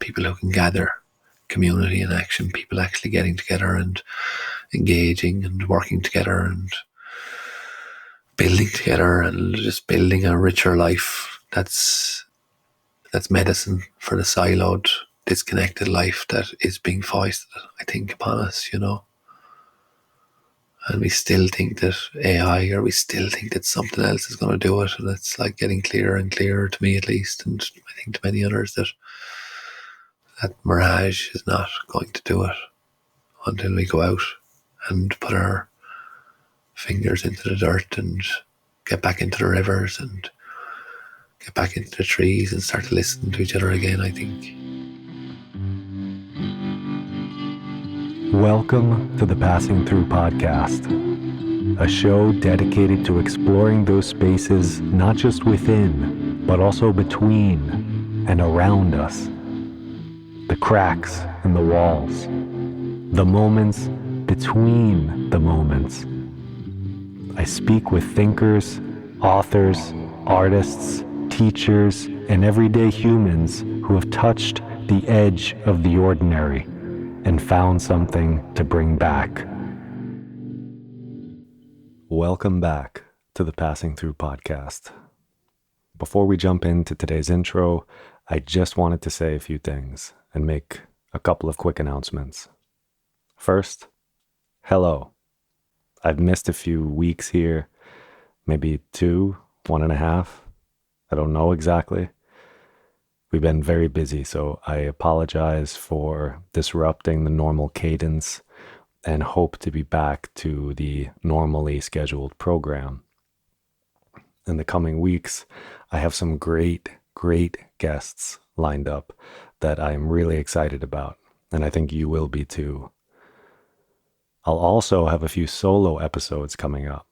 people who can gather community in action, people actually getting together and engaging and working together and building together and just building a richer life. That's medicine for the siloed, disconnected life that is being foisted, I think, upon us, And we still think that AI, or we still think that something else is going to do it. And it's like getting clearer and clearer, to me at least, and I think to many others, that mirage is not going to do it until we go out and put our fingers into the dirt and get back into the rivers and get back into the trees and start to listen to each other again, I think. Welcome to the Passing Through Podcast, a show dedicated to exploring those spaces not just within, but also between and around us. The cracks in the walls, the moments between the moments. I speak with thinkers, authors, artists, teachers, and everyday humans who have touched the edge of the ordinary and found something to bring back. Welcome back to the Passing Through Podcast. Before we jump into today's intro, I just wanted to say a few things and make a couple of quick announcements. First, hello. I've missed a few weeks here, maybe 2, 1.5. I don't know exactly. We've been very busy, so I apologize for disrupting the normal cadence and hope to be back to the normally scheduled program. In the coming weeks, I have some great guests lined up that I'm really excited about, and I think you will be too. I'll also have a few solo episodes coming up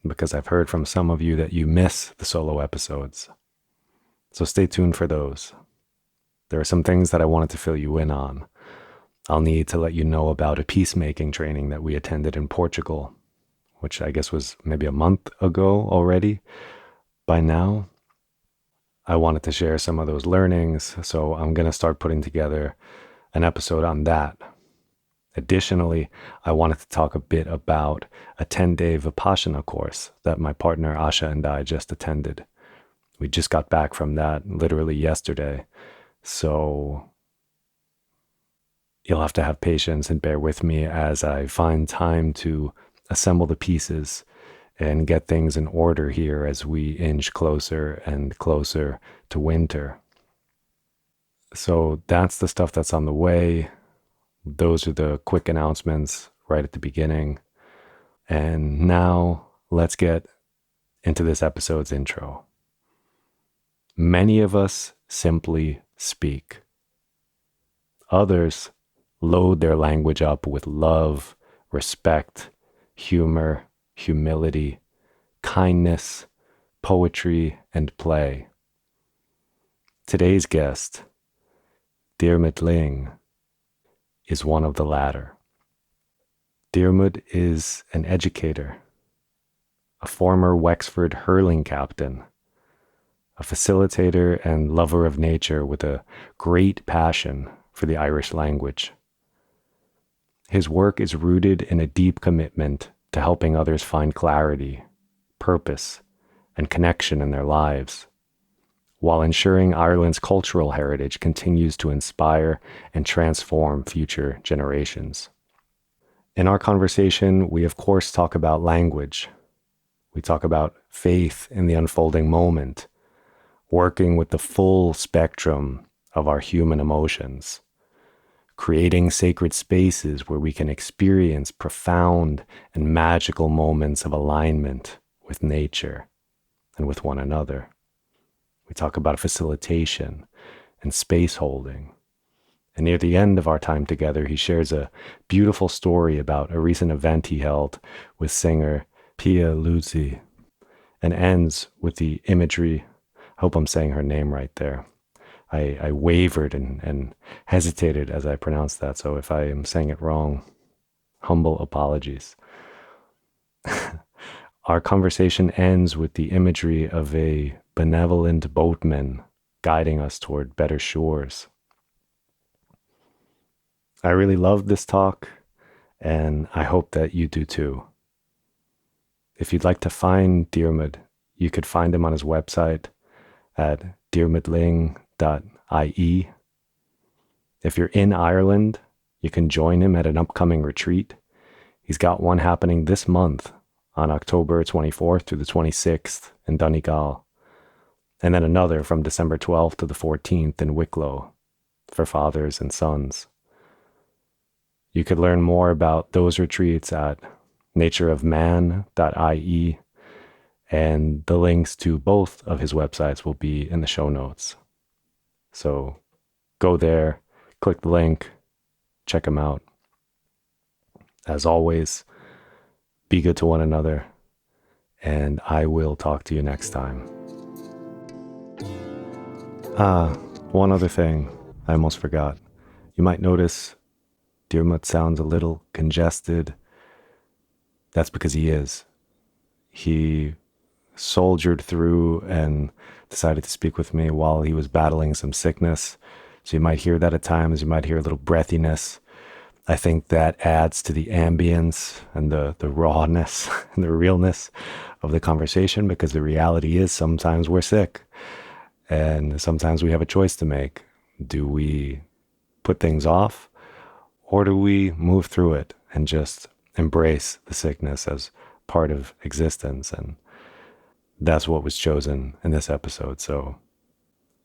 because I've heard from some of you that you miss the solo episodes. So stay tuned for those. There are some things that I wanted to fill you in on. I'll need to let you know about a peacemaking training that we attended in Portugal, which I guess was maybe a month ago already. By now, I wanted to share some of those learnings, so I'm going to start putting together an episode on that. Additionally, I wanted to talk a bit about a 10-day Vipassana course that my partner Asha and I just attended. We just got back from that literally yesterday, so you'll have to have patience and bear with me as I find time to assemble the pieces and get things in order here as we inch closer and closer to winter. So that's the stuff that's on the way. Those are the quick announcements right at the beginning. And now let's get into this episode's intro. Many of us simply speak. Others load their language up with love, respect, humor, humility, kindness, poetry, and play. Today's guest, Diarmuid Lyng, is one of the latter. Diarmuid is an educator, a former Wexford hurling captain, a facilitator and lover of nature with a great passion for the Irish language. His work is rooted in a deep commitment to helping others find clarity, purpose, and connection in their lives, while ensuring Ireland's cultural heritage continues to inspire and transform future generations. In our conversation, we of course talk about language. We talk about faith in the unfolding moment, working with the full spectrum of our human emotions, creating sacred spaces where we can experience profound and magical moments of alignment with nature and with one another. We talk about facilitation and space holding. And near the end of our time together, he shares a beautiful story about a recent event he held with singer Peia Luzzi, and ends with the imagery. I hope I'm saying her name right there. I wavered and hesitated as I pronounced that, so if I am saying it wrong, humble apologies. Our conversation ends with the imagery of a benevolent boatman guiding us toward better shores. I really loved this talk, and I hope that you do too. If you'd like to find Diarmuid, you could find him on his website at diarmuidlyng.ie. If you're in Ireland, you can join him at an upcoming retreat. He's got one happening this month on October 24th through the 26th in Donegal, and then another from December 12th to the 14th in Wicklow for fathers and sons. You could learn more about those retreats at natureofman.ie, and the links to both of his websites will be in the show notes. So go there, click the link, check him out. As always, be good to one another, and I will talk to you next time. One other thing I almost forgot. You might notice Diarmuid sounds a little congested. That's because he is. He soldiered through and decided to speak with me while he was battling some sickness. So you might hear that at times. You might hear a little breathiness. I think that adds to the ambience and the rawness and the realness of the conversation, because the reality is sometimes we're sick and sometimes we have a choice to make. Do we put things off, or do we move through it and just embrace the sickness as part of existence? And that's what was chosen in this episode. So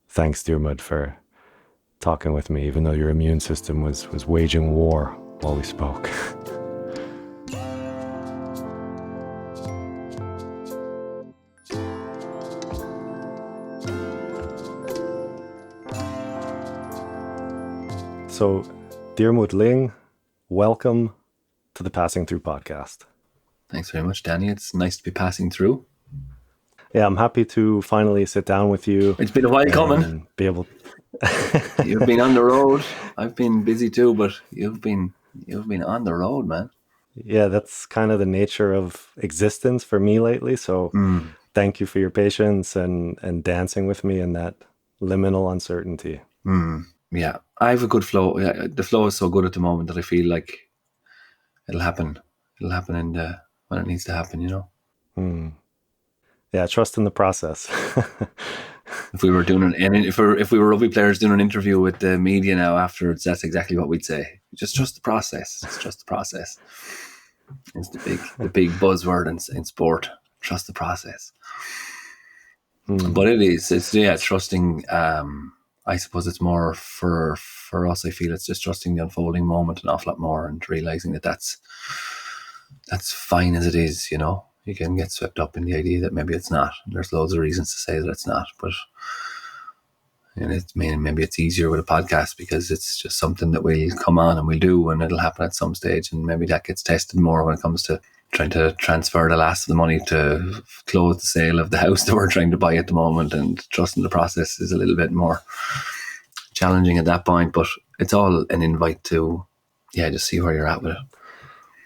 thanks, Diarmuid, for talking with me, even though your immune system was waging war while we spoke. So, Diarmuid Lyng, welcome to the Passing Through podcast. Thanks very much, Danny. It's nice to be passing through. Yeah, I'm happy to finally sit down with you. It's been a while coming. Be able. You've been on the road. I've been busy too, but you've been on the road, man. Yeah, that's kind of the nature of existence for me lately. So thank you for your patience and dancing with me in that liminal uncertainty. Yeah, I have a good flow. Yeah, the flow is so good at the moment that I feel like it'll happen. It'll happen when it needs to happen, you know. Yeah, trust in the process. If we were if we were rugby players doing an interview with the media now afterwards, that's exactly what we'd say. Just trust the process. Just trust the process. It's the big buzzword in sport. Trust the process. But it's trusting. I suppose it's more for us. I feel it's just trusting the unfolding moment an awful lot more, and realizing that that's fine as it is. You know, you can get swept up in the idea that maybe it's not. There's loads of reasons to say that it's not, but maybe it's easier with a podcast because it's just something that we'll come on and we'll do, and it'll happen at some stage, and maybe that gets tested more when it comes to trying to transfer the last of the money to close the sale of the house that we're trying to buy at the moment, and trusting the process is a little bit more challenging at that point, but it's all an invite to just see where you're at with it.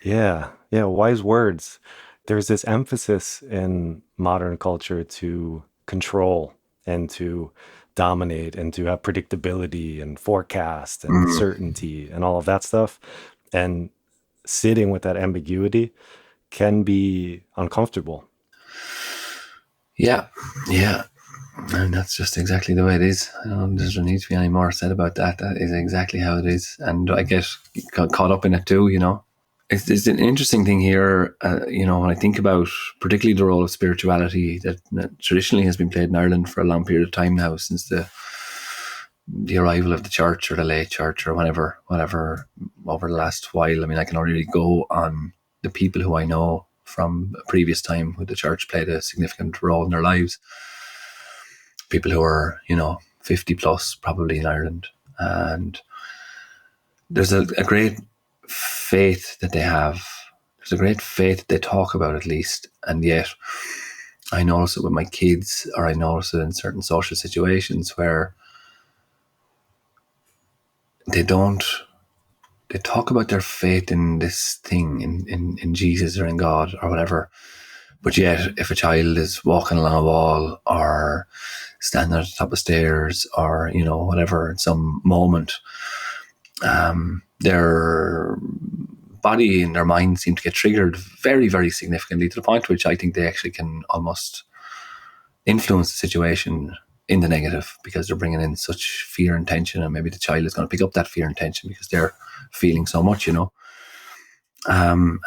Yeah, wise words. There's this emphasis in modern culture to control and to dominate and to have predictability and forecast and certainty and all of that stuff. And sitting with that ambiguity can be uncomfortable. Yeah. And that's just exactly the way it is. There doesn't need to be any more said about that. That is exactly how it is. And I get caught up in it too, you know. It's an interesting thing here, you know, when I think about particularly the role of spirituality that traditionally has been played in Ireland for a long period of time now, since the arrival of the church or the late church or whatever over the last while. I mean, I can already go on the people who I know from a previous time where the church played a significant role in their lives. People who are, you know, 50 plus probably in Ireland. And there's a great faith that they have. There's a great faith that they talk about, at least. And yet I notice it with my kids, or I notice it in certain social situations where they talk about their faith in this thing, in Jesus or in God or whatever. But yet, if a child is walking along a wall or standing at the top of stairs or, you know, whatever, in some moment, their body and their mind seem to get triggered very, very significantly, to the point which I think they actually can almost influence the situation in the negative, because they're bringing in such fear and tension, and maybe the child is going to pick up that fear and tension because they're feeling so much, and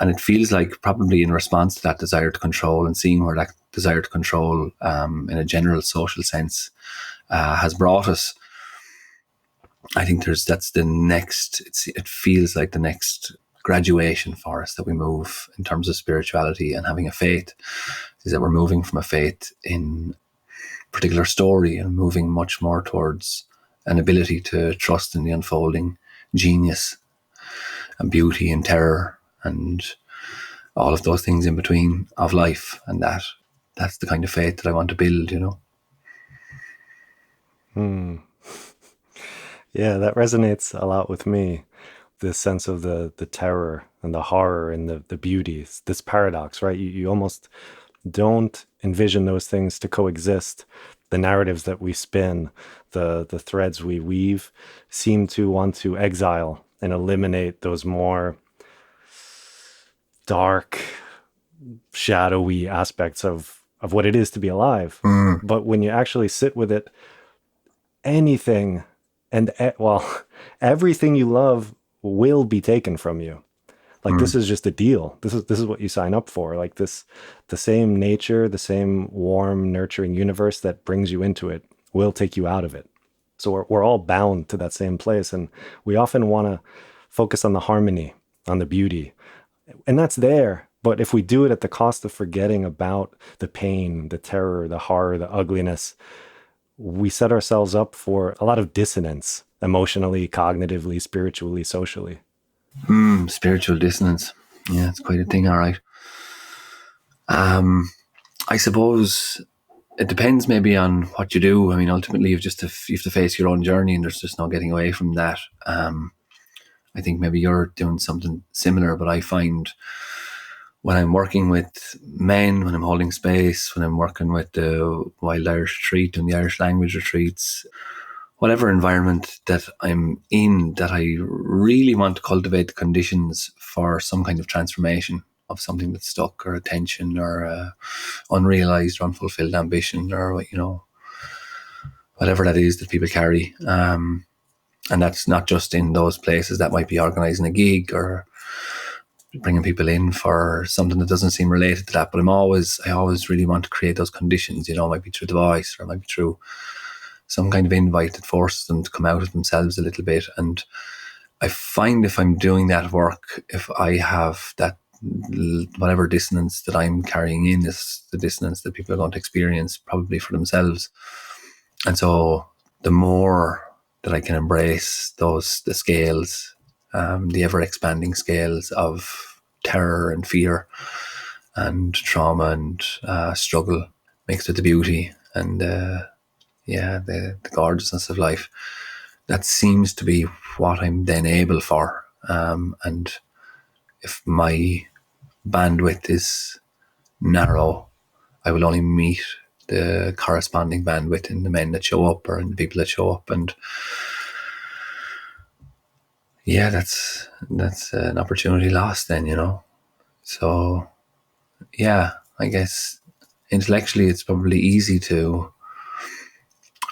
it feels like probably in response to that desire to control, and seeing where that desire to control in a general social sense has brought us. I think that's the next, it feels like the next graduation for us that we move in terms of spirituality and having a faith, is that we're moving from a faith in a particular story and moving much more towards an ability to trust in the unfolding genius and beauty and terror and all of those things in between of life. And that's the kind of faith that I want to build, Yeah, that resonates a lot with me. This sense of the terror and the horror and the beauty. It's this paradox, right? You almost don't envision those things to coexist. The narratives that we spin, the threads we weave, seem to want to exile and eliminate those more dark, shadowy aspects of what it is to be alive. But when you actually sit with it, anything and everything you love will be taken from you. Like this is just a deal. This is what you sign up for. Like this, the same nature, the same warm, nurturing universe that brings you into it will take you out of it. So we're all bound to that same place, and we often want to focus on the harmony, on the beauty, and that's there. But if we do it at the cost of forgetting about the pain, the terror, the horror, the ugliness, we set ourselves up for a lot of dissonance emotionally, cognitively, spiritually, socially. Spiritual dissonance. Yeah, it's quite a thing, all right. I suppose it depends maybe on what you do. I mean, ultimately, you have to face your own journey, and there's just no getting away from that. I think maybe you're doing something similar, but I find when I'm working with men, when I'm holding space, when I'm working with the Wild Irish Retreat and the Irish language retreats, whatever environment that I'm in, that I really want to cultivate the conditions for some kind of transformation of something that's stuck, or a tension, or a unrealized or unfulfilled ambition, or whatever that is that people carry. And that's not just in those places. That might be organising a gig or bringing people in for something that doesn't seem related to that. But I always really want to create those conditions. It might be through the voice, or it might be through some kind of invite that forces them to come out of themselves a little bit. And I find if I'm doing that work, if I have that, whatever dissonance that I'm carrying in is the dissonance that people are going to experience probably for themselves. And so the more that I can embrace the scales, the ever expanding scales of terror and fear and trauma and struggle, mixed with the beauty and the gorgeousness of life, that seems to be what I'm then able for. And if my bandwidth is narrow, I will only meet the corresponding bandwidth in the men that show up or in the people that show up. And yeah, that's an opportunity lost then, So yeah, I guess intellectually it's probably easy to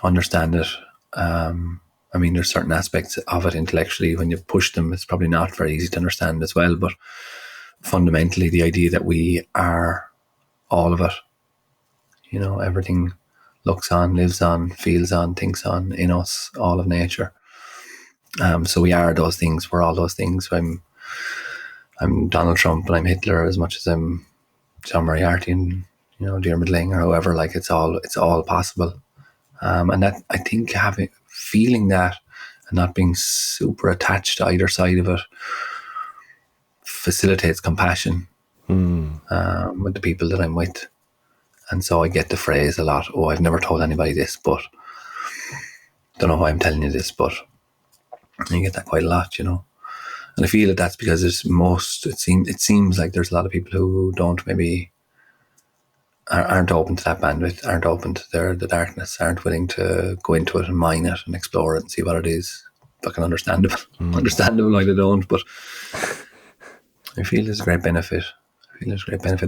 understand it. I mean, there's certain aspects of it intellectually, when you push them, it's probably not very easy to understand as well. But fundamentally, the idea that we are all of it, everything looks on, lives on, feels on, thinks on in us, all of nature. So we are those things. We're all those things. I'm Donald Trump and I'm Hitler as much as I'm John Moriarty and Diarmuid Lyng or whoever. Like it's all possible. And that, I think, feeling that and not being super attached to either side of it facilitates compassion with the people that I'm with. And so I get the phrase a lot, "Oh, I've never told anybody this, but don't know why I'm telling you this," but you get that quite a lot, And I feel that that's because it seems like there's a lot of people who don't maybe aren't open to that bandwidth, aren't open to the darkness, aren't willing to go into it and mine it and explore it and see what it is. fucking understandable. Understandable why they don't, but I feel there's a great benefit.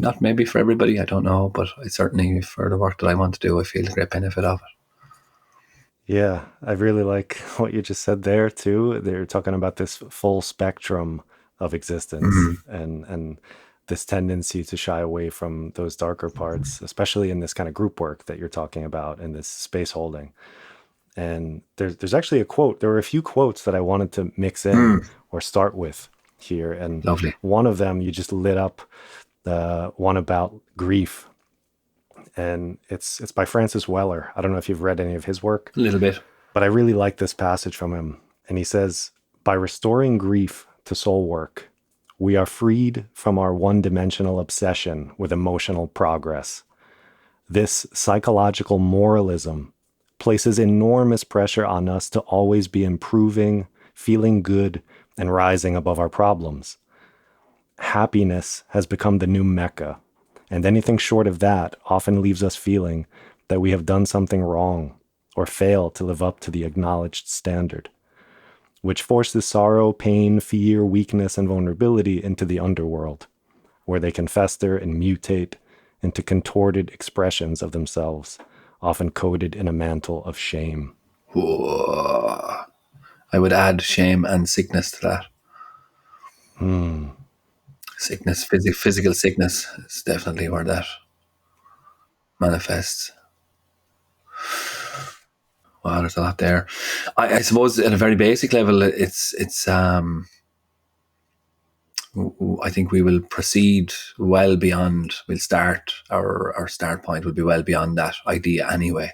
Not maybe for everybody, I don't know, but I certainly, for the work that I want to do, I feel a great benefit of it. Yeah, I really like what you just said there too. They're talking about this full spectrum of existence and this tendency to shy away from those darker parts, especially in this kind of group work that you're talking about in this space holding. And there's actually a quote. There were a few quotes that I wanted to mix in or start with here, and Lovely. one of them you just lit up, the one about grief, and it's by Francis Weller. I don't know if you've read any of his work, A little bit. but I really like this passage from him. And he says, by restoring grief to soul work, we are freed from our one-dimensional obsession with emotional progress. This psychological moralism places enormous pressure on us to always be improving, feeling good, and rising above our problems. Happiness has become the new mecca, and anything short of that often leaves us feeling that we have done something wrong or fail to live up to the acknowledged standard, which forces sorrow, pain, fear, weakness, and vulnerability into the underworld, where they can fester and mutate into contorted expressions of themselves, often coated in a mantle of shame. Whoa. I would add shame and sickness to that. Sickness, physical sickness is definitely where that manifests. Wow, there's a lot there. I suppose at a very basic level, I think we will proceed well beyond. We'll start our start point will be well beyond that idea anyway,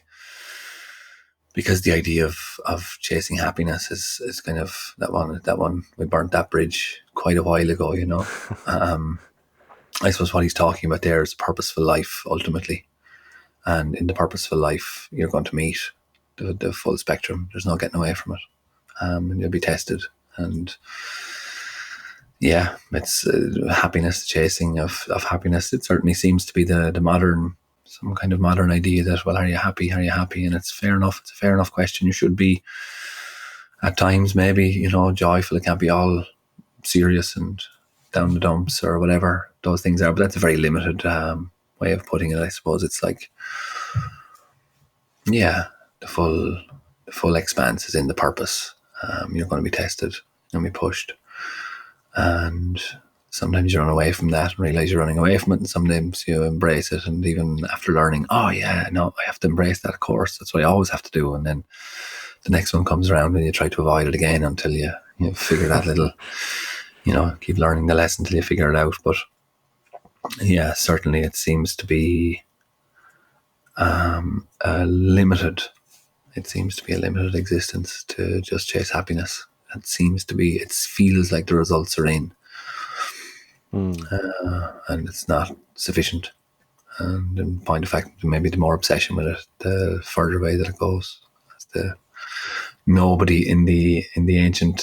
because the idea of chasing happiness is kind of that one we burnt that bridge quite a while ago. I suppose what he's talking about there is purposeful life ultimately, and in the purposeful life, you're going to meet the full spectrum. There's no getting away from it, and you'll be tested. And yeah, it's happiness, the chasing of happiness. It certainly seems to be the modern, some kind of modern idea that, well, are you happy? Are you happy? And it's fair enough. It's a fair enough question. You should be at times, maybe, joyful. It can't be all serious and down the dumps or whatever those things are. But that's a very limited way of putting it, I suppose. It's like, yeah, the full expanse is in the purpose. You're going to be tested, you're going to be pushed, and sometimes you run away from that and realize you're running away from it, and sometimes you embrace it. And even after learning, oh yeah, no, I have to embrace that course. That's what I always have to do. And then the next one comes around and you try to avoid it again until you figure that little, keep learning the lesson until you figure it out. But yeah, certainly it seems to be limited. It seems to be a limited existence to just chase happiness. It feels like the results are in, and it's not sufficient. And in point of fact, maybe the more obsession with it, the further away that it goes. Nobody in the ancient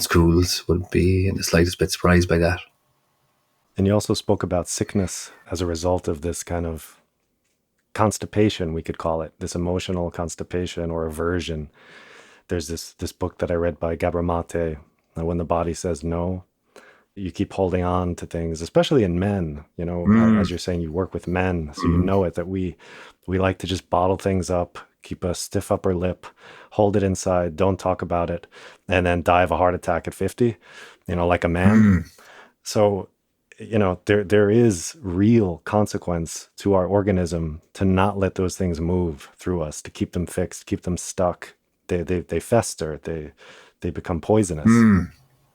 schools would be in the slightest bit surprised by that. And you also spoke about sickness as a result of this kind of constipation, we could call it, this emotional constipation or aversion. There's this book that I read by Gabor Mate, When the Body Says No. You keep holding on to things, especially in men, as you're saying, you work with men, so you know it, that we like to just bottle things up, keep a stiff upper lip, hold it inside, don't talk about it, and then die of a heart attack at 50, like a man. So, there is real consequence to our organism to not let those things move through us, to keep them fixed, keep them stuck. They fester, they become poisonous.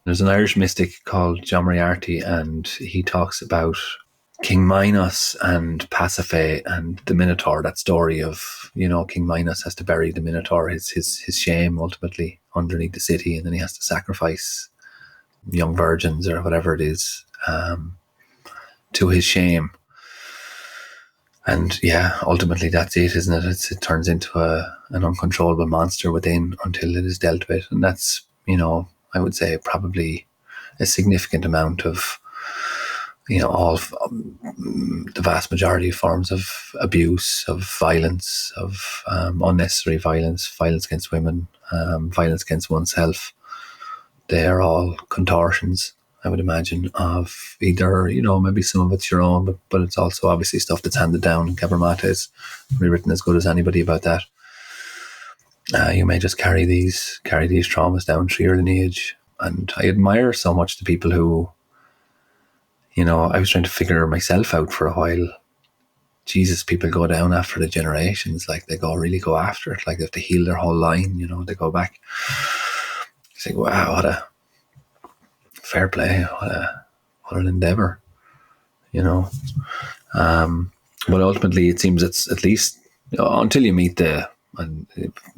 There's an Irish mystic called John Moriarty, and he talks about King Minos and Pasiphae and the Minotaur. That story of, King Minos has to bury the Minotaur, his shame ultimately underneath the city, and then he has to sacrifice young virgins or whatever it is to his shame. And yeah, ultimately that's it, isn't it? It turns into an uncontrollable monster within until it is dealt with. And that's, I would say probably a significant amount of the vast majority of forms of abuse, of violence, of unnecessary violence, violence against women, violence against oneself. They are all contortions, I would imagine, of either, maybe some of it's your own, but it's also obviously stuff that's handed down. And Cabermata is rewritten as good as anybody about that. You may just carry these traumas down through your lineage. And I admire so much the people who, I was trying to figure myself out for a while. Jesus, people go down after the generations, like they really go after it, like they have to heal their whole line, they go back. It's like, wow, what a fair play, what an endeavour, but ultimately it seems it's at least, until you meet and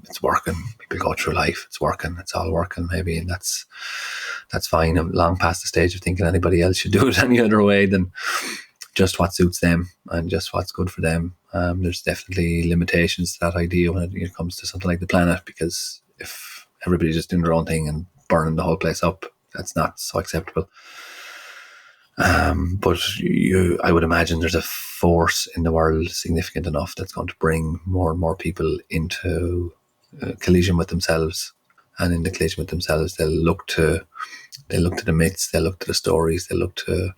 it's working, people go through life, it's working, it's all working maybe, and that's fine. I'm long past the stage of thinking anybody else should do it any other way than just what suits them and just what's good for them. There's definitely limitations to that idea when it comes to something like the planet, because if everybody's just doing their own thing and burning the whole place up, that's not so acceptable. But I would imagine there's a force in the world significant enough that's going to bring more and more people into collision with themselves, and in the collision with themselves, they'll look to the myths, they'll look to the stories, they'll look to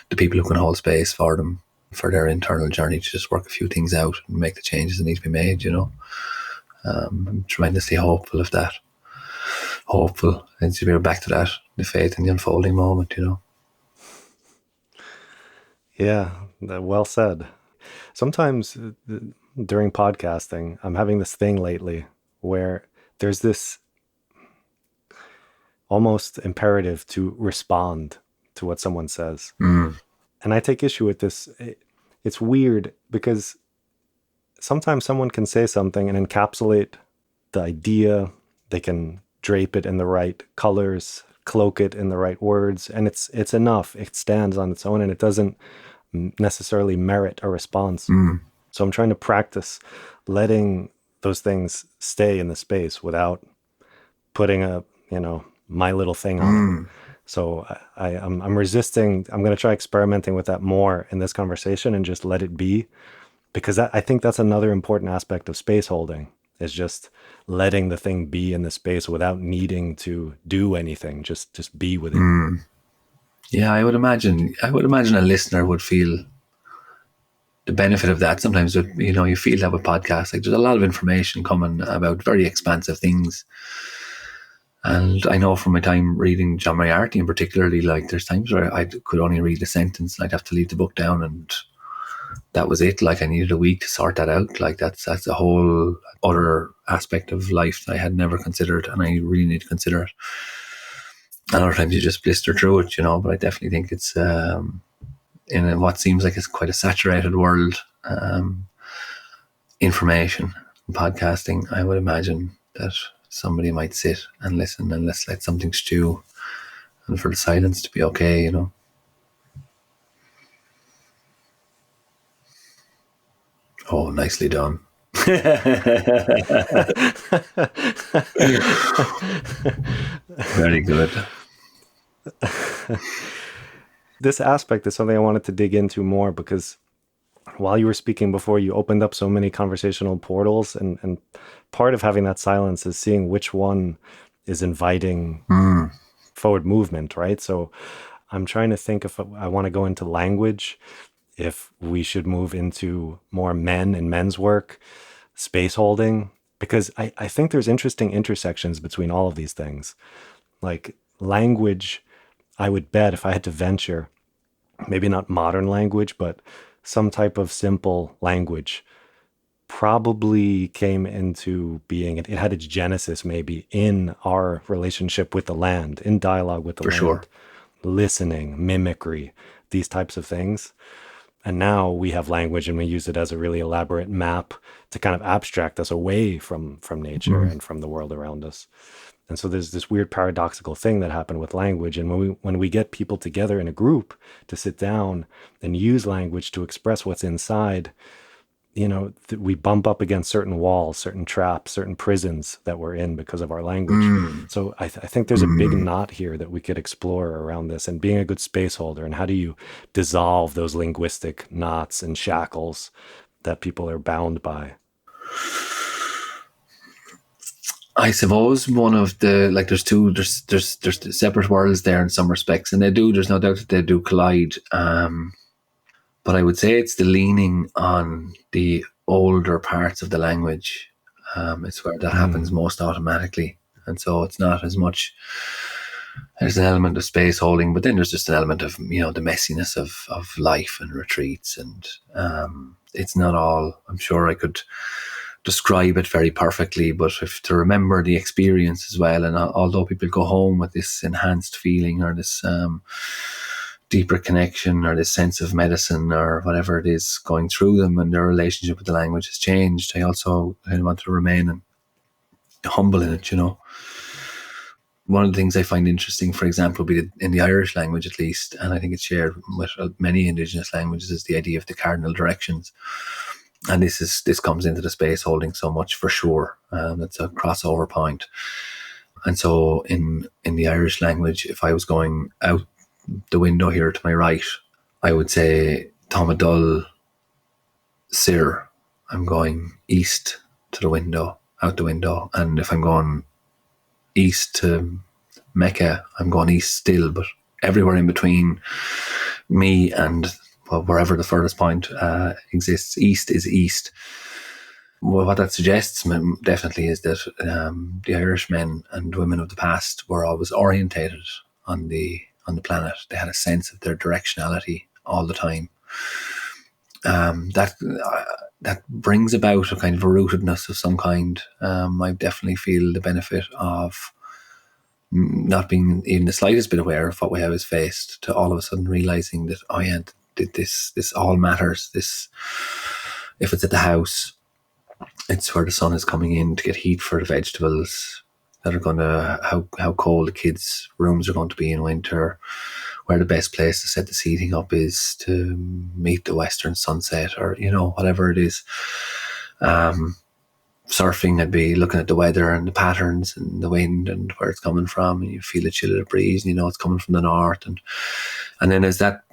the people who can hold space for them, for their internal journey, to just work a few things out and make the changes that need to be made. I'm tremendously hopeful of that. Hopeful, and to be back to that, the faith in the unfolding moment. Yeah, well said. Sometimes during podcasting, I'm having this thing lately where there's this almost imperative to respond to what someone says. And I take issue with this. It's weird because sometimes someone can say something and encapsulate the idea. They can drape it in the right colors, cloak it in the right words, and it's enough. It stands on its own, and it doesn't necessarily merit a response. So I'm trying to practice letting those things stay in the space without putting my little thing on it. So I'm resisting. I'm going to try experimenting with that more in this conversation and just let it be, because I think that's another important aspect of space holding, is just letting the thing be in the space without needing to do anything. Just be with it. Yeah, I would imagine a listener would feel the benefit of that. Sometimes, you feel that with podcasts, like there's a lot of information coming about very expansive things. And I know from my time reading John Moriarty in particularly, like there's times where I could only read a sentence and I'd have to leave the book down, and that was it. Like I needed a week to sort that out. Like that's a whole other aspect of life that I had never considered, and I really need to consider it. And other times you just blister through it, but I definitely think it's in what seems like it's quite a saturated world, information and podcasting, I would imagine that somebody might sit and listen and let's let something stew, and for the silence to be okay. Oh, nicely done. Very good. This aspect is something I wanted to dig into more, because while you were speaking before, you opened up so many conversational portals, and part of having that silence is seeing which one is inviting forward movement, right? So I'm trying to think if I want to go into language, if we should move into more men and men's work, space holding, because I think there's interesting intersections between all of these things. Like language, I would bet if I had to venture, maybe not modern language, but some type of simple language probably came into being. It had its genesis maybe in our relationship with the land, in dialogue with the land. Sure. Listening, mimicry, these types of things. And now we have language and we use it as a really elaborate map to kind of abstract us away from nature and from the world around us. And so there's this weird paradoxical thing that happened with language. And when we get people together in a group to sit down and use language to express what's inside, we bump up against certain walls, certain traps, certain prisons that we're in because of our language. Mm. So I think there's a big knot here that we could explore around this, and being a good space holder, and how do you dissolve those linguistic knots and shackles that people are bound by? I suppose one of the, like, there's separate worlds there in some respects, and there's no doubt that they do collide. But I would say it's the leaning on the older parts of the language. It's where that happens most automatically. And so it's not as much, there's an element of space holding, but then there's just an element of, the messiness of life and retreats. And it's not all, I'm sure I could describe it very perfectly, but if to remember the experience as well. And although people go home with this enhanced feeling, or this deeper connection, or this sense of medicine, or whatever it is going through them, and their relationship with the language has changed, I also kind of want to remain humble in it. One of the things I find interesting, for example, be in the Irish language at least, and I think it's shared with many Indigenous languages, is the idea of the cardinal directions. And this comes into the space holding so much, for sure. It's a crossover point. And so in the Irish language, if I was going out the window here to my right, I would say Tomadul Sir. I'm going east to the window, out the window. And if I'm going east to Mecca, I'm going east still, but everywhere in between me and wherever the furthest point exists, east is east. Well, what that suggests definitely is that the Irish men and women of the past were always orientated on the planet. They had a sense of their directionality all the time. That brings about a kind of a rootedness of some kind. I definitely feel the benefit of not being even the slightest bit aware of what way I was faced, to all of a sudden realizing that, oh yeah, this all matters. This, if it's at the house, it's where the sun is coming in to get heat for the vegetables that are going to, how cold the kids' rooms are going to be in winter, where the best place to set the seating up is to meet the western sunset, or whatever it is. Surfing, I'd be looking at the weather and the patterns and the wind and where it's coming from, and you feel the chill of the breeze, and it's coming from the north. And then as that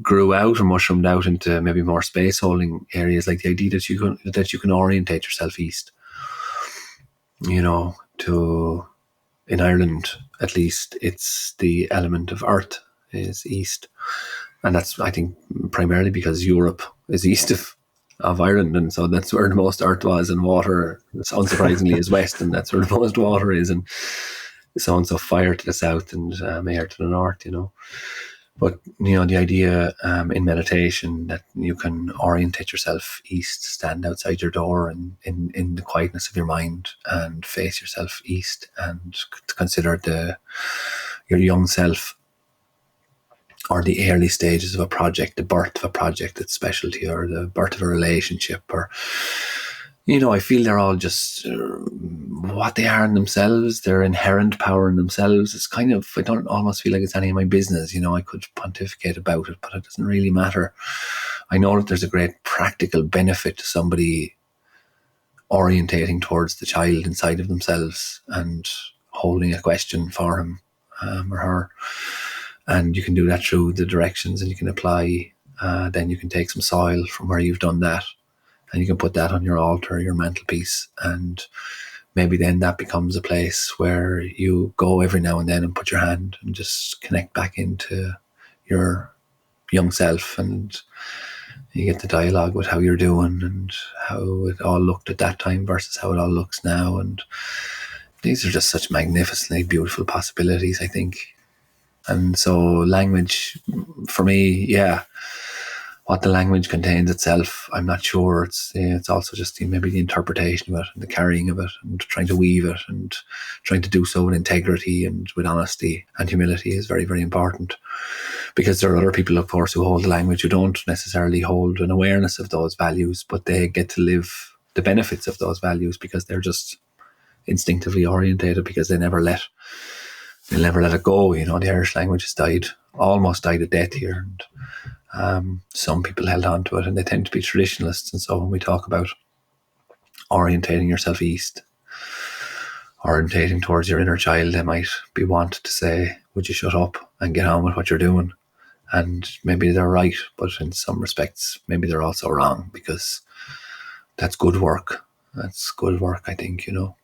grew out or mushroomed out into maybe more space holding areas, like the idea that you can orientate yourself east, to, in Ireland at least, it's the element of earth is east, and that's, I think, primarily because Europe is east of Ireland, and so that's where the most earth was, and water, unsurprisingly, is west, and that's where the most water is, and so on. So fire to the south and air to the north, But the idea in meditation that you can orientate yourself east, stand outside your door and in the quietness of your mind and face yourself east, and to consider your young self, or the early stages of a project, the birth of a project that's special to you, or the birth of a relationship, or I feel they're all just what they are in themselves, their inherent power in themselves. It's kind of, I don't almost feel like it's any of my business. I could pontificate about it, but it doesn't really matter. I know that there's a great practical benefit to somebody orientating towards the child inside of themselves and holding a question for him or her. And you can do that through the directions, and you can apply, then you can take some soil from where you've done that, and you can put that on your altar, your mantelpiece, and maybe then that becomes a place where you go every now and then and put your hand and just connect back into your young self, and you get the dialogue with how you're doing and how it all looked at that time versus how it all looks now. And these are just such magnificently beautiful possibilities, I think. And so language, for me, what the language contains itself, I'm not sure. It's also just maybe the interpretation of it and the carrying of it and trying to weave it and trying to do so with integrity and with honesty and humility is very, very important. Because there are other people, of course, who hold the language who don't necessarily hold an awareness of those values, but they get to live the benefits of those values because they're just instinctively orientated, because they'll never let it go. The Irish language has almost died a death here. And Some people held on to it, and they tend to be traditionalists. And so when we talk about orientating yourself east, orientating towards your inner child, they might be wanted to say, would you shut up and get on with what you're doing? And maybe they're right, but in some respects, maybe they're also wrong, because that's good work. That's good work, I think, you know.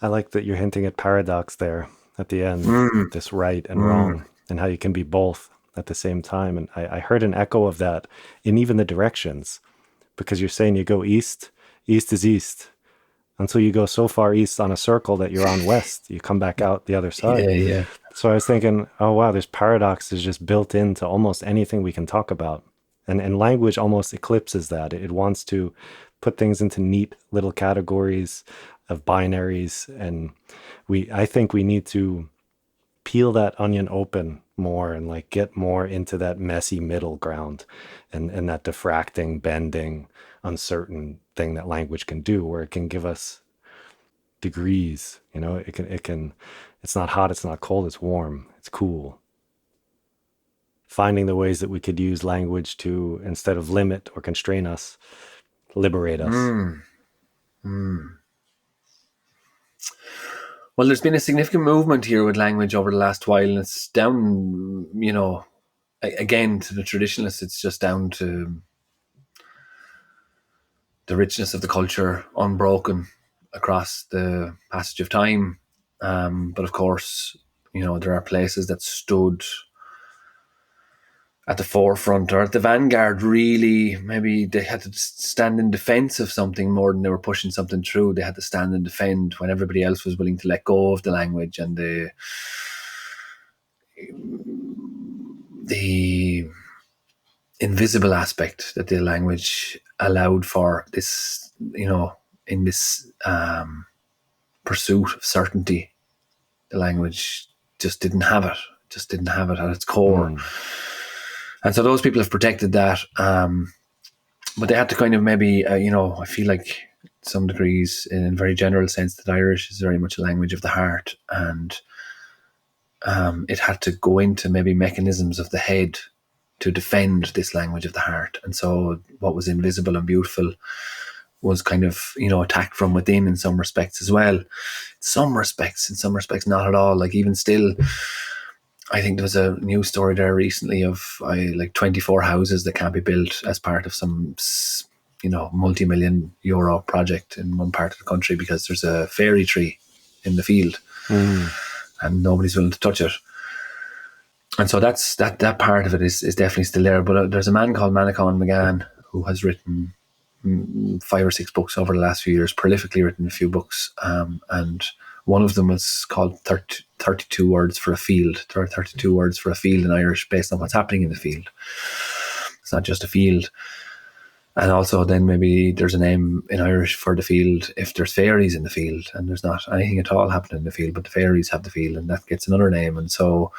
I like that you're hinting at paradox there at the end, this right and wrong, and how you can be both at the same time. And I heard an echo of that in even the directions, because you're saying you go east, east is east, until you go so far east on a circle that you're on west. You come back out the other side. Yeah. So I was thinking, oh wow, this paradox is just built into almost anything we can talk about. And language almost eclipses that. It wants to put things into neat little categories of binaries. And I think we need to peel that onion open more and like get more into that messy middle ground, and that diffracting, bending, uncertain thing that language can do, where it can give us degrees. You know, it's not hot, it's not cold, it's warm, it's cool. Finding the ways that we could use language to, instead of limit or constrain us, liberate us. Well, there's been a significant movement here with language over the last while, and it's down, you know, again, to the traditionalists, it's just down to the richness of the culture, unbroken across the passage of time. But of course, you know, there are places that stood at the forefront or at the vanguard, really. Maybe they had to stand in defense of something more than they were pushing something through. They had to stand and defend when everybody else was willing to let go of the language and the invisible aspect that the language allowed for this, you know, in this pursuit of certainty. The language just didn't have it at its core. And so those people have protected that. But they had to kind of maybe, you know, I feel like some degrees, in a very general sense, that Irish is very much a language of the heart. And it had to go into maybe mechanisms of the head to defend this language of the heart. And so what was invisible and beautiful was kind of, you know, attacked from within in some respects as well. In some respects, not at all. Like even still, I think there was a news story there recently of like 24 houses that can't be built as part of some, you know, multi-million euro project in one part of the country because there's a fairy tree in the field and nobody's willing to touch it. And so that part of it is definitely still there. But there's a man called Manacon McGann who has written 5 or 6 books over the last few years, prolifically written a few books, and one of them was called 32 words for a field. There are 32 words for a field in Irish based on what's happening in the field. It's not just a field. And also then maybe there's a name in Irish for the field if there's fairies in the field and there's not anything at all happening in the field, but the fairies have the field, and that gets another name. And so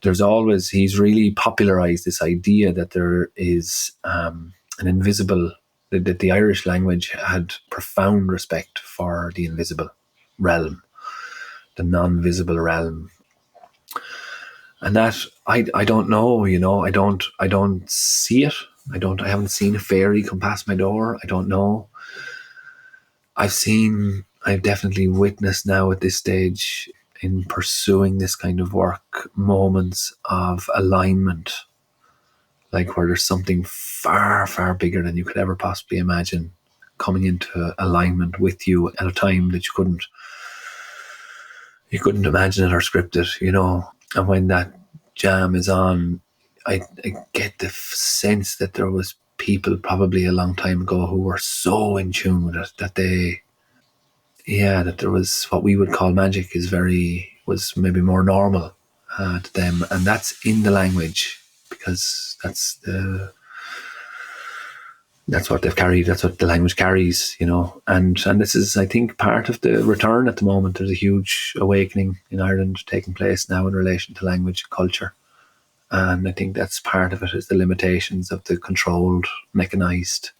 he's really popularized this idea that there is an invisible, that the Irish language had profound respect for the invisible realm, the non-visible realm. And that I don't know, you know, I don't see it. I haven't seen a fairy come past my door. I don't know. I've definitely witnessed now at this stage in pursuing this kind of work, moments of alignment, like where there's something far, far bigger than you could ever possibly imagine coming into alignment with you at a time that you couldn't imagine it or script it, you know. And when that jam is on, I get the sense that there was people probably a long time ago who were so in tune with it that that there was what we would call magic was maybe more normal to them, and that's in the language because that's what they've carried. That's what the language carries, you know. And this is, I think, part of the return at the moment. There's a huge awakening in Ireland taking place now in relation to language and culture. And I think that's part of it, is the limitations of the controlled, mechanized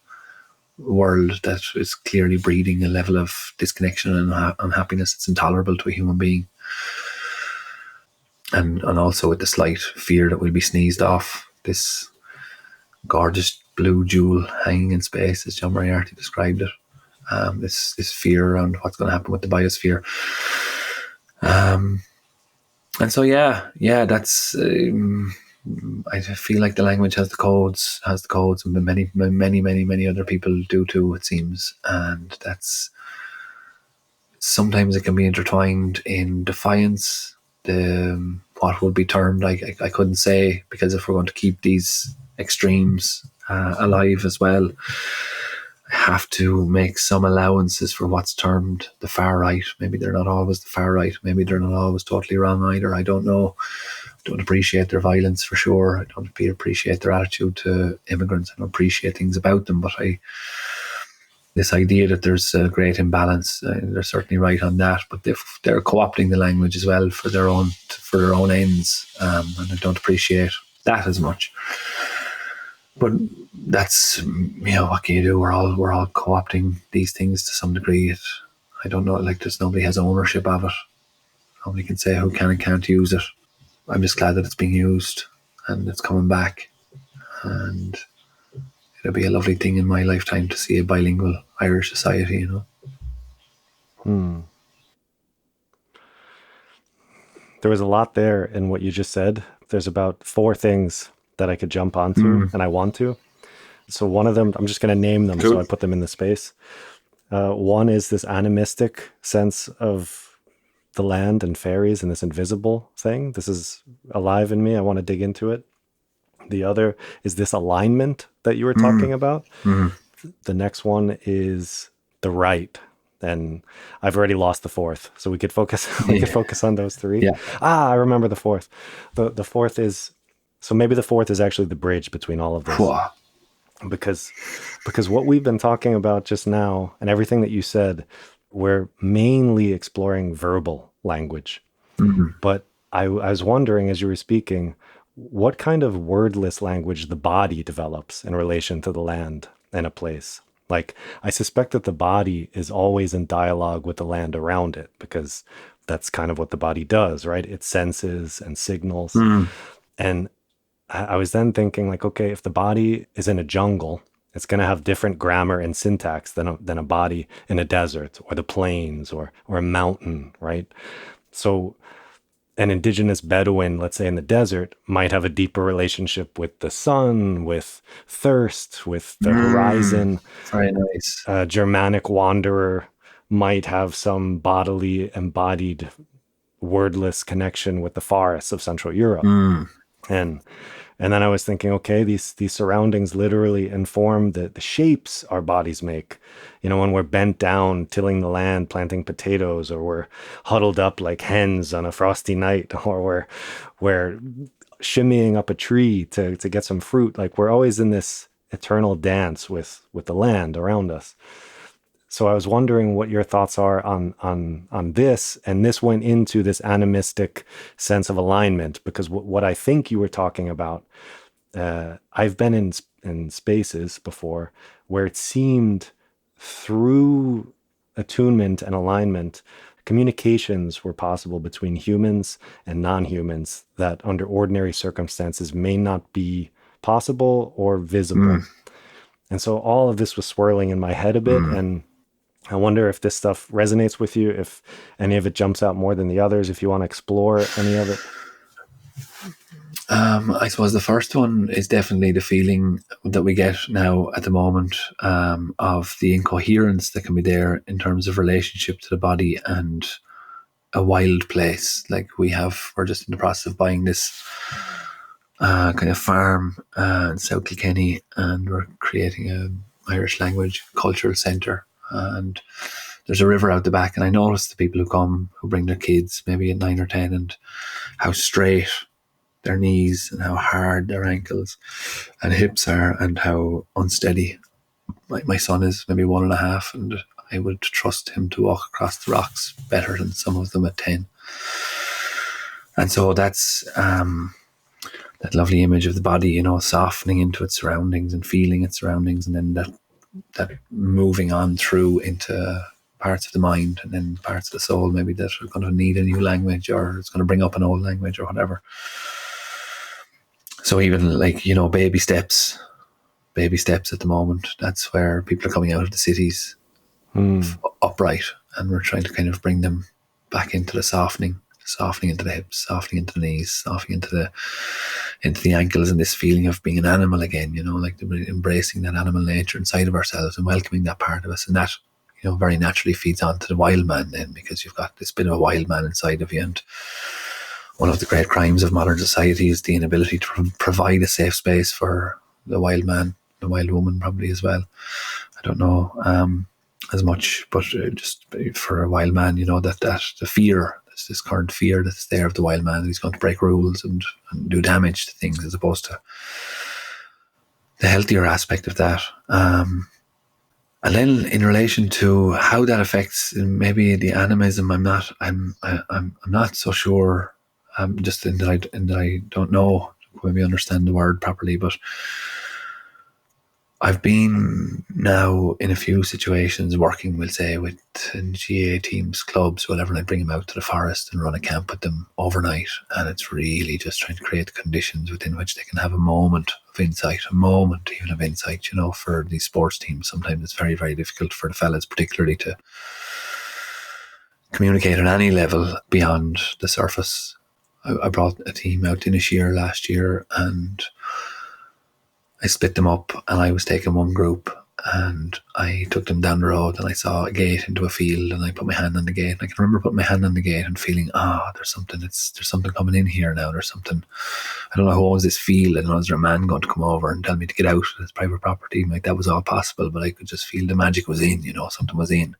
world that is clearly breeding a level of disconnection and unhappiness that's intolerable to a human being. and also with the slight fear that we'll be sneezed off this gorgeous blue jewel hanging in space, as John Moriarty described it. This fear around what's going to happen with the biosphere. And so, that's. I feel like the language has the codes, and many other people do too, it seems. And that's sometimes it can be intertwined in defiance. What would be termed, I couldn't say, because if we're going to keep these extremes alive as well, have to make some allowances for what's termed the far right. Maybe they're not always the far right. Maybe they're not always totally wrong either. I don't know. I don't appreciate their violence for sure. I don't appreciate their attitude to immigrants. I don't appreciate things about them. But this idea that there's a great imbalance, they're certainly right on that. But they're co-opting the language as well for their own ends, and I don't appreciate that as much. But that's, what can you do? We're all co-opting these things to some degree. I don't know, like nobody has ownership of it. Nobody can say who can and can't use it. I'm just glad that it's being used and it's coming back. And it'll be a lovely thing in my lifetime to see a bilingual Irish society, There was a lot there in what you just said. There's about 4 things that I could jump onto, and I want to. So one of them, I'm just going to name them, cool. So I put them in the space. One is this animistic sense of the land and fairies and this invisible thing. This is alive in me. I want to dig into it. The other is this alignment that you were talking about. The next one is the right. And I've already lost the 4th. So we could focus could focus on those 3. Yeah. I remember the 4th. The 4th is, so maybe the 4th is actually the bridge between all of this. Wow. Because what we've been talking about just now and everything that you said, we're mainly exploring verbal language. But I was wondering, as you were speaking, what kind of wordless language the body develops in relation to the land and a place. Like, I suspect that the body is always in dialogue with the land around it, because that's kind of what the body does, right? It senses and signals. And I was then thinking, like, okay, if the body is in a jungle, it's going to have different grammar and syntax than a body in a desert or the plains or a mountain, right? So an indigenous Bedouin, let's say in the desert, might have a deeper relationship with the sun, with thirst, with the horizon. Very nice. A Germanic wanderer might have some bodily, embodied, wordless connection with the forests of Central Europe. And then I was thinking, okay, these surroundings literally inform the shapes our bodies make. When we're bent down, tilling the land, planting potatoes, or we're huddled up like hens on a frosty night, or we're shimmying up a tree to get some fruit. Like, we're always in this eternal dance with the land around us. So I was wondering what your thoughts are on this, and this went into this animistic sense of alignment, because what I think you were talking about, I've been in spaces before where it seemed through attunement and alignment, communications were possible between humans and non-humans that under ordinary circumstances may not be possible or visible. And so all of this was swirling in my head a bit, and I wonder if this stuff resonates with you, if any of it jumps out more than the others, if you want to explore any of it. I suppose the first one is definitely the feeling that we get now at the moment of the incoherence that can be there in terms of relationship to the body and a wild place. Like, we're just in the process of buying this kind of farm in South Kilkenny, and we're creating an Irish language cultural centre. And there's a river out the back, and I notice the people who bring their kids maybe at 9 or 10, and how straight their knees and how hard their ankles and hips are, and how unsteady my son is, maybe 1.5, and I would trust him to walk across the rocks better than some of them at 10. And so that's that lovely image of the body, softening into its surroundings and feeling its surroundings, and then that moving on through into parts of the mind and then parts of the soul maybe that are going to need a new language, or it's going to bring up an old language or whatever. So even like, baby steps at the moment. That's where people are coming out of the cities upright, and we're trying to kind of bring them back into the softening into the hips, softening into the knees, softening into the ankles, and this feeling of being an animal again, like embracing that animal nature inside of ourselves and welcoming that part of us. And that, very naturally feeds on to the wild man then, because you've got this bit of a wild man inside of you. And one of the great crimes of modern society is the inability to provide a safe space for the wild man, the wild woman probably as well. I don't know as much, but just for a wild man, that the fear, this current fear that's there of the wild man, that he's going to break rules and do damage to things, as opposed to the healthier aspect of that. And then in relation to how that affects maybe the animism, I'm not so sure. Just in that I don't know, maybe understand the word properly, but I've been now in a few situations working, we'll say, with GA teams, clubs, whatever, and I bring them out to the forest and run a camp with them overnight. And it's really just trying to create conditions within which they can have a moment of insight, for these sports teams. Sometimes it's very, very difficult for the fellas, particularly, to communicate on any level beyond the surface. I brought a team out in Inishir last year, and I split them up, and I was taking one group and I took them down the road, and I saw a gate into a field, and I put my hand on the gate. And I can remember putting my hand on the gate and feeling, there's something coming in here now. There's something, I don't know who owns this field. I don't know, is there a man going to come over and tell me to get out? It's private property. Like, that was all possible, but I could just feel the magic was in, something was in.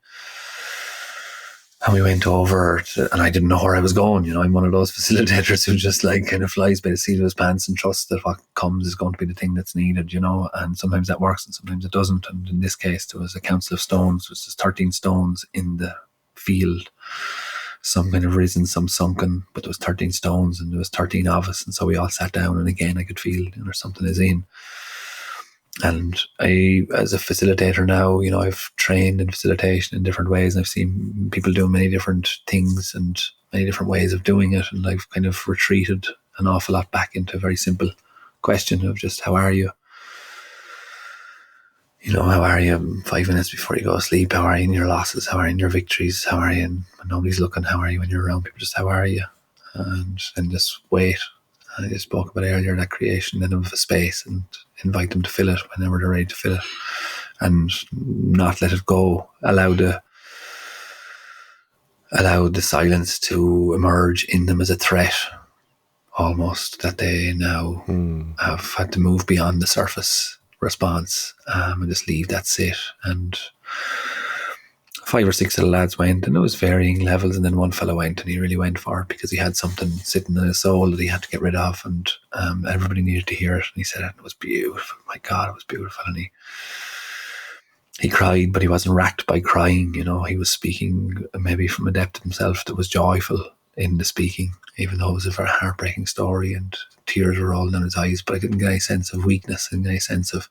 And we went over and I didn't know where I was going. I'm one of those facilitators who just like kind of flies by the seat of his pants and trusts that what comes is going to be the thing that's needed, and sometimes that works and sometimes it doesn't. And in this case, there was a council of stones. There was just 13 stones in the field, some kind of risen, some sunken, but there was 13 stones and there was 13 of us. And so we all sat down, and again, I could feel there's something is in. And I, as a facilitator now, I've trained in facilitation in different ways, and I've seen people do many different things and many different ways of doing it. And I've kind of retreated an awful lot back into a very simple question of just, how are you? How are you 5 minutes before you go to sleep? How are you in your losses? How are you in your victories? How are you when nobody's looking? How are you when you're around people? Just how are you? And just wait. I just spoke about earlier, that creation then of a space, and invite them to fill it whenever they're ready to fill it, and not let it go. Allow the silence to emerge in them as a threat, almost, that they now have had to move beyond the surface response, and just leave that sit. And 5 or 6 of the lads went, and it was varying levels, and then one fellow went, and he really went for it because he had something sitting in his soul that he had to get rid of, and everybody needed to hear it. And he said it was beautiful. My God, it was beautiful. And he cried, but he wasn't racked by crying. He was speaking maybe from a depth of himself that was joyful in the speaking, even though it was a very heartbreaking story and tears were rolling down his eyes. But I didn't get any sense of weakness, and any sense of,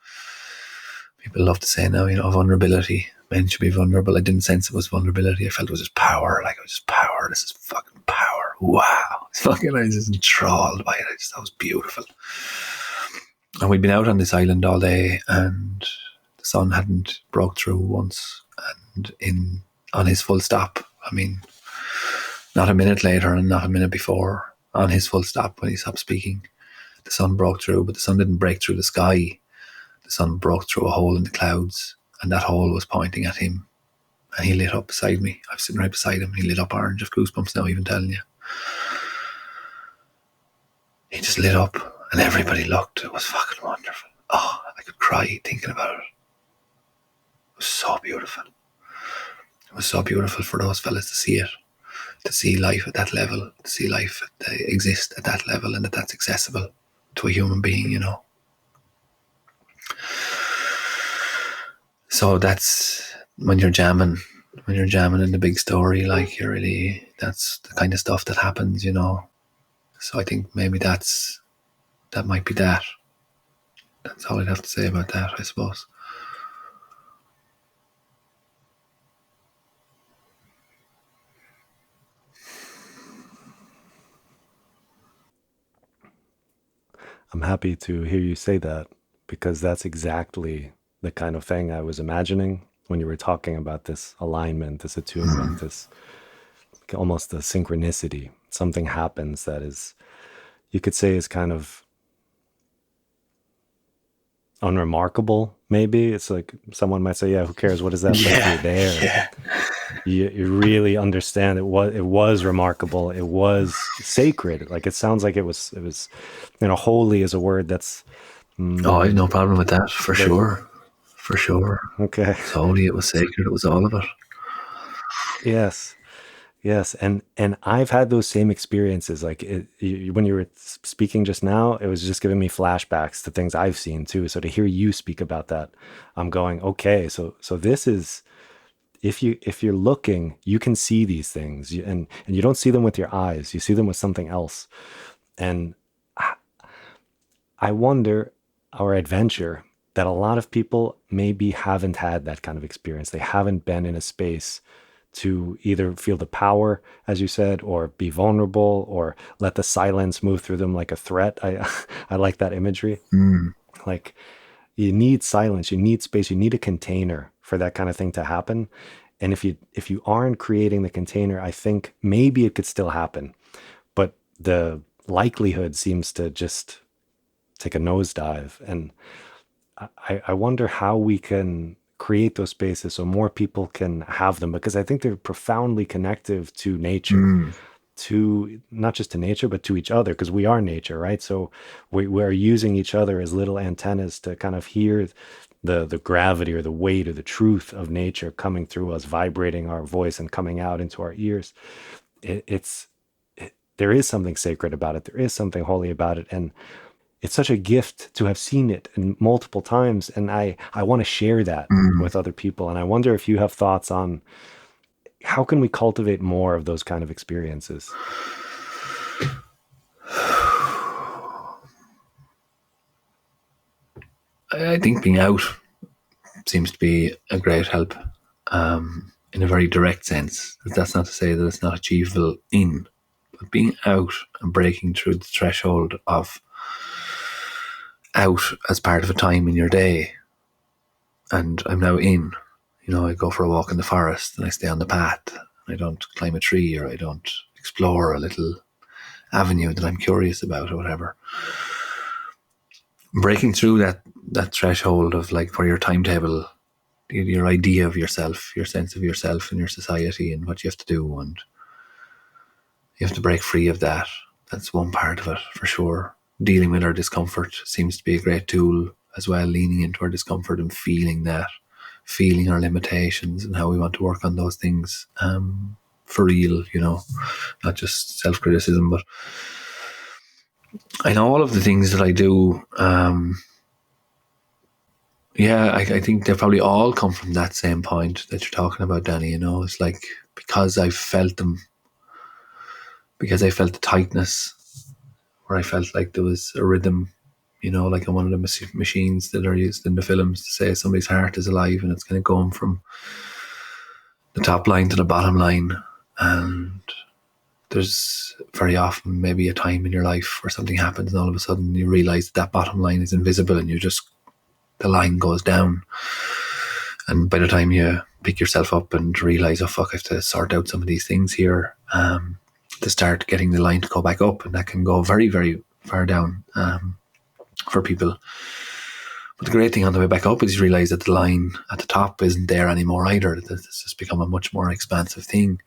people love to say now, vulnerability. Men should be vulnerable. I didn't sense it was vulnerability. I felt it was just power. Like, it was just power. This is fucking power. Wow. It's fucking, I was just enthralled by it. That was beautiful. And we'd been out on this island all day, and the sun hadn't broke through once. And on his full stop, not a minute later and not a minute before, on his full stop, when he stopped speaking, the sun broke through, but the sun didn't break through the sky. The sun broke through a hole in the clouds, and that hole was pointing at him, and he lit up beside me. I was sitting right beside him. He lit up orange. Of goosebumps now, even telling you. He just lit up, and everybody looked. It was fucking wonderful. Oh, I could cry thinking about it. It was so beautiful. It was so beautiful for those fellas to see it, to see life at that level, to see life exist at that level, and that's accessible to a human being, So that's when you're jamming in the big story, like, you're really, that's the kind of stuff that happens, So I think maybe that might be that. That's all I'd have to say about that, I suppose. I'm happy to hear you say that, because that's exactly the kind of thing I was imagining when you were talking about this alignment, this attunement, this almost a synchronicity. Something happens that is, you could say, is kind of unremarkable. Maybe it's like someone might say, yeah, who cares, what is that? But if you're Yeah, there, yeah. you really understand it was remarkable, it was sacred. Like, it sounds like it was holy is a word that's Oh, I have no problem with that, for very sure. For sure. okay. It was holy, it was sacred, it was all of it. Yes. Yes, and I've had those same experiences. Like, when you were speaking just now, it was just giving me flashbacks to things I've seen too. So to hear you speak about that, I'm going, okay, so this is, if you're looking, you can see these things, and you don't see them with your eyes, you see them with something else. And I wonder, our adventure, that a lot of people maybe haven't had that kind of experience. They haven't been in a space to either feel the power, as you said, or be vulnerable, or let the silence move through them like a threat. I I like that imagery. Mm, Like, you need silence, you need space, you need a container for that kind of thing to happen. And if you aren't creating the container, I think maybe it could still happen, but the likelihood seems to just take a nosedive. And I wonder how we can create those spaces so more people can have them, because I think they're profoundly connective to nature, mm, to not just to nature, but to each other, because we are nature, right? So we're using each other as little antennas to kind of hear the gravity or the weight or the truth of nature coming through us, vibrating our voice and coming out into our ears. There is something sacred about it. There is something holy about it. And it's such a gift to have seen it in multiple times. And I want to share that mm. with other people. And I wonder if you have thoughts on how can we cultivate more of those kind of experiences? I think being out seems to be a great help, in a very direct sense. That's not to say that it's not achievable in, but being out and breaking through the threshold of out as part of a time in your day, and I'm now in. I go for a walk in the forest and I stay on the path. I don't climb a tree, or I don't explore a little avenue that I'm curious about or whatever. Breaking through that threshold of, like, for your timetable, your idea of yourself, your sense of yourself and your society and what you have to do, and you have to break free of that. That's one part of it, for sure. Dealing with our discomfort seems to be a great tool as well, leaning into our discomfort and feeling that, feeling our limitations and how we want to work on those things, for real, not just self-criticism. But I know all of the things that I do, yeah, I think they probably all come from that same point that you're talking about, Danny. It's like, because I felt them, because I felt the tightness, where I felt like there was a rhythm, like on one of the machines that are used in the films to say somebody's heart is alive, and it's kind of going from the top line to the bottom line. And there's very often maybe a time in your life where something happens and all of a sudden you realize that bottom line is invisible, and the line goes down. And by the time you pick yourself up and realize, oh fuck, I have to sort out some of these things here, to start getting the line to go back up, and that can go very, very far down, for people. But the great thing on the way back up is you realize that the line at the top isn't there anymore either. It's just become a much more expansive thing.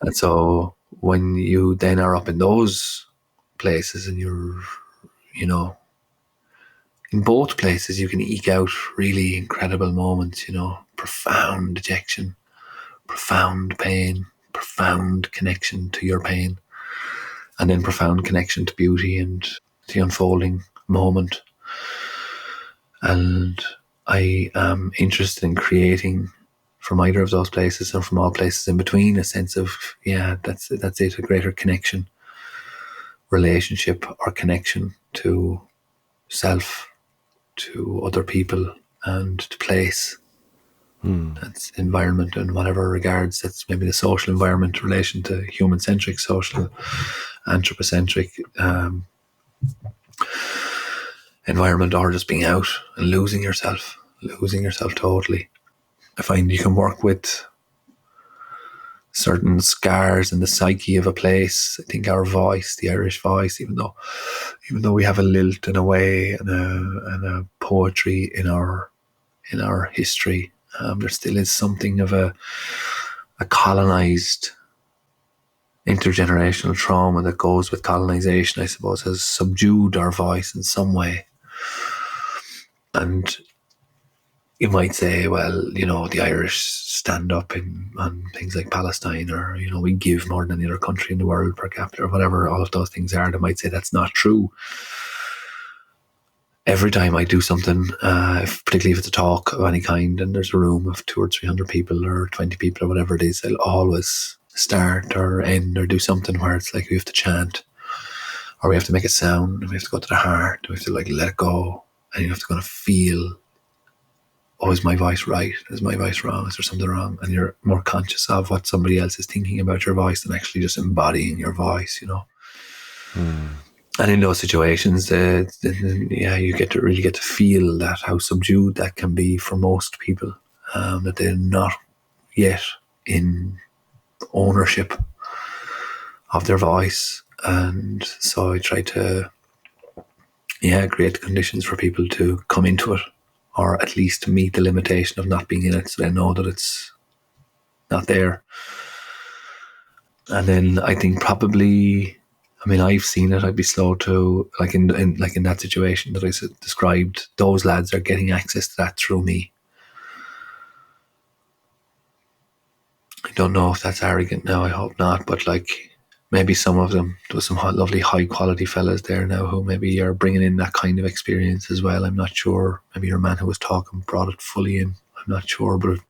And so when you then are up in those places, and you're, in both places, you can eke out really incredible moments, profound dejection, profound pain, profound connection to your pain, and then profound connection to beauty and the unfolding moment. And I am interested in creating from either of those places, or from all places in between, a sense of, yeah, that's it, a greater connection, relationship, or connection to self, to other people, and to place. That's environment in whatever regards. That's maybe the social environment, relation to human-centric, social, anthropocentric, environment, or just being out and losing yourself totally. I find you can work with certain scars in the psyche of a place. I think our voice, the Irish voice, even though we have a lilt and a way and a poetry in our history, there still is something of a colonized intergenerational trauma that goes with colonization, I suppose, has subdued our voice in some way. And you might say, well, the Irish stand up on things like Palestine, or, we give more than any other country in the world per capita, or whatever all of those things are. They might say that's not true. Every time I do something, particularly if it's a talk of any kind, and there's a room of 200 or 300 people or 20 people or whatever it is, I'll always start or end or do something where it's like we have to chant, or we have to make a sound, and we have to go to the heart, we have to let it go, and you have to kind of feel, oh, is my voice right? Is my voice wrong? Is there something wrong? And you're more conscious of what somebody else is thinking about your voice than actually just embodying your voice, And in those situations, you really get to feel that, how subdued that can be for most people, that they're not yet in ownership of their voice. And so I try to create the conditions for people to come into it, or at least meet the limitation of not being in it, so they know that it's not there. And then I think probably, I've seen it. I'd be slow to, in that situation that I described, those lads are getting access to that through me. I don't know if that's arrogant now, I hope not, but maybe some of them, there was some lovely high quality fellas there now who maybe are bringing in that kind of experience as well. I'm not sure. Maybe your man who was talking brought it fully in. I'm not sure, but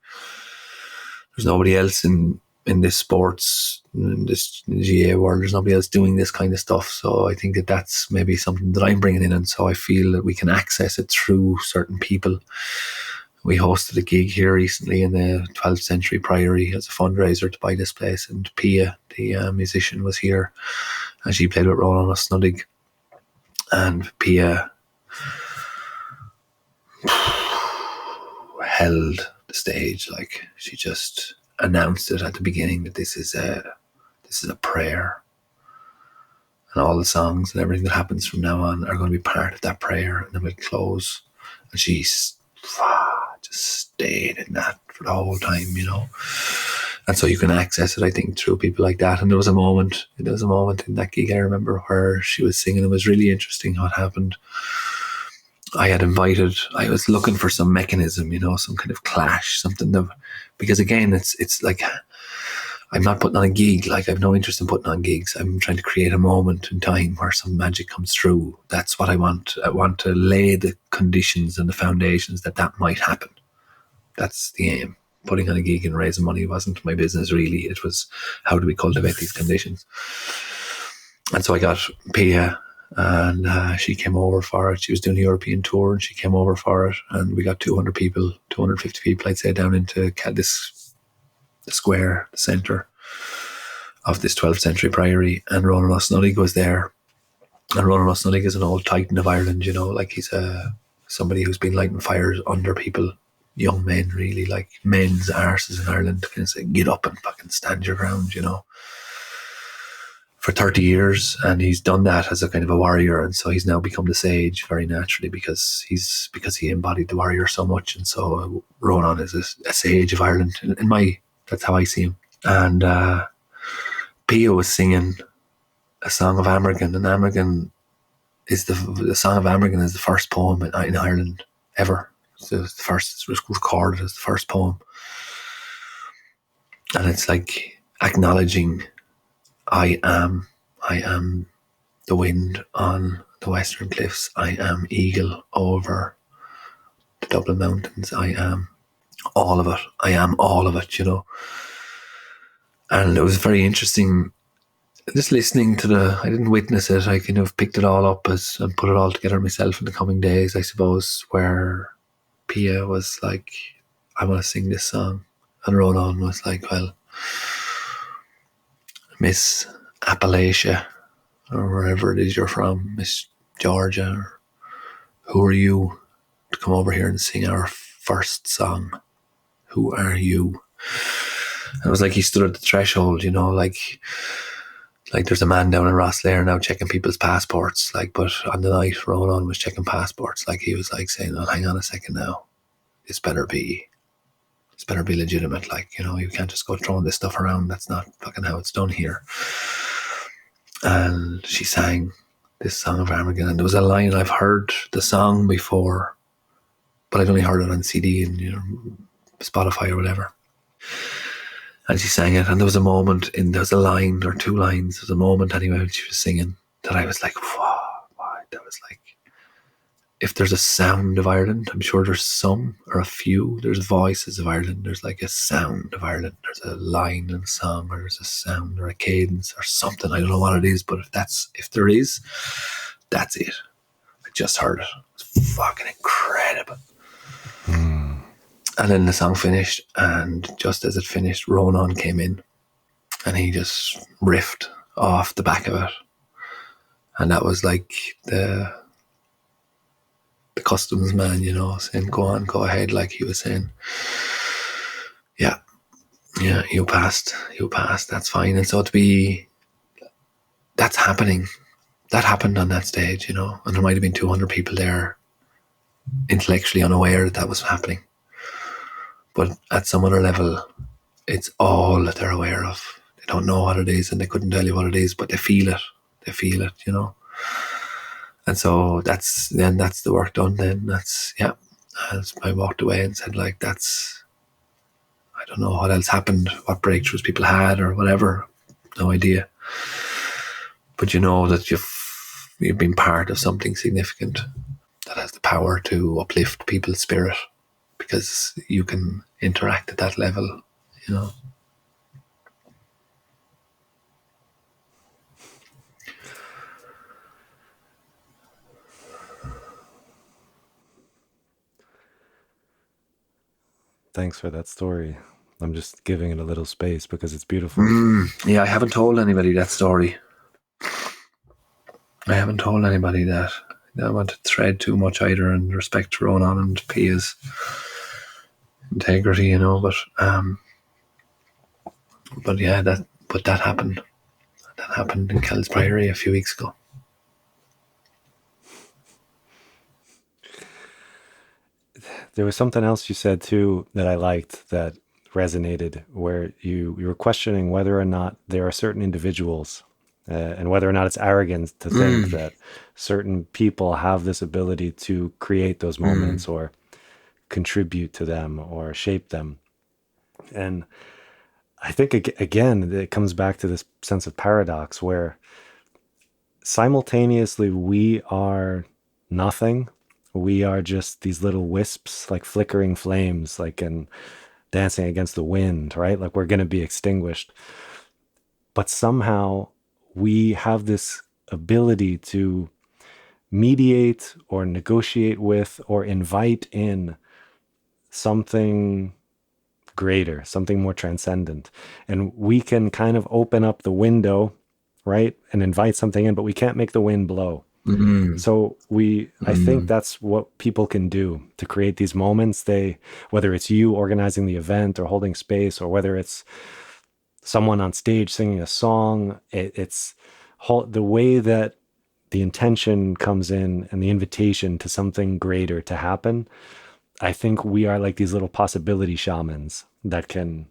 there's nobody else in this sports, in this GA world, there's nobody else doing this kind of stuff. So I think that's maybe something that I'm bringing in, and so I feel that we can access it through certain people. We hosted a gig here recently in the 12th Century Priory as a fundraiser to buy this place, and Peia, the musician, was here, and she played with Ronan O'Snuddig. And Peia held the stage, she just announced it at the beginning that this is a prayer, and all the songs and everything that happens from now on are going to be part of that prayer, and then we'll close. And she just stayed in that for the whole time, And so you can access it, I think, through people like that. And there was a moment in that gig, I remember, where she was singing. It was really interesting what happened. I was looking for some mechanism, some kind of clash, something that, because again, it's like, I'm not putting on a gig. I've no interest in putting on gigs. I'm trying to create a moment in time where some magic comes through. That's what I want. I want to lay the conditions and the foundations that might happen. That's the aim. Putting on a gig and raising money wasn't my business, really. It was, how do we cultivate these conditions? And so I got Peia, and she came over for it. She was doing a European tour, and she came over for it. And we got 200 people, 250 people, I'd say, down into the square, the centre of this 12th Century Priory. And Ronan O'Snuddig was there. And Ronan O'Snuddig is an old titan of Ireland, he's somebody who's been lighting fires under people, young men, really, men's arses in Ireland, kind of say, get up and fucking stand your ground, for 30 years. And he's done that as a kind of a warrior, and so he's now become the sage very naturally because he embodied the warrior so much. And so Ronan is a sage of Ireland. That's how I see him. And Peia was singing a song of Amergin, and Amergin is the song of Amergin is the first poem in Ireland ever. So it was recorded as the first poem. And it's like acknowledging, I am the wind on the western cliffs. I am eagle over the Dublin mountains. I am all of it. I am all of it, And it was very interesting just listening to I didn't witness it. I kind of picked it all up and put it all together myself in the coming days, I suppose, where Peia was like, I want to sing this song. And Ronan was like, well, Miss Appalachia, or wherever it is you're from, Miss Georgia, or who are you to come over here and sing our first song? Who are you? And it was like he stood at the threshold, like there's a man down in Rosslare now checking people's passports, but on the night Ronan was checking passports, he was saying, oh, hang on a second now, this better be legitimate, you can't just go throwing this stuff around, that's not fucking how it's done here. And she sang this song of Armageddon, and there was a line, I've heard the song before, but I'd only heard it on CD and Spotify or whatever. And she sang it, and there was a moment, there was a line or two lines, there was a moment anyway when she was singing that I was like, whoa, that was like, if there's a sound of Ireland, I'm sure there's some or a few, there's voices of Ireland, there's a sound of Ireland, there's a line in a song, or there's a sound or a cadence or something, I don't know what it is, but if there is, that's it. I just heard it. It's fucking incredible. And then the song finished, and just as it finished, Ronan came in and he just riffed off the back of it. And that was like the customs man, saying, go on, go ahead, like he was saying, yeah, you passed, that's fine. And so that's happening. That happened on that stage, and there might have been 200 people there intellectually unaware that was happening. But at some other level, it's all that they're aware of. They don't know what it is and they couldn't tell you what it is, but they feel it. And so that's the work done then. As I walked away and said, I don't know what else happened, what breakthroughs people had or whatever. No idea. But you know that you've been part of something significant that has the power to uplift people's spirit, because you can interact at that level, Thanks for that story. I'm just giving it a little space because it's beautiful. Yeah, I haven't told anybody that story. I haven't told anybody that. I don't want to thread too much either in respect to Ronan and Peia's integrity, but yeah, that happened. That happened in Kells Priory a few weeks ago. There was something else you said too that I liked, that resonated, where you were questioning whether or not there are certain individuals and whether or not it's arrogant to think that certain people have this ability to create those moments or contribute to them or shape them. And I think, again, it comes back to this sense of paradox where simultaneously we are nothing. We are just these little wisps, like flickering flames, and dancing against the wind, right? Like we're going to be extinguished. But somehow we have this ability to mediate or negotiate with or invite in something greater, something more transcendent. And we can kind of open up the window, right? And invite something in, but we can't make the wind blow. So I think that's what people can do to create these moments. Whether it's you organizing the event or holding space, or whether it's someone on stage singing a song, it's the way that the intention comes in and the invitation to something greater to happen. I think we are like these little possibility shamans that can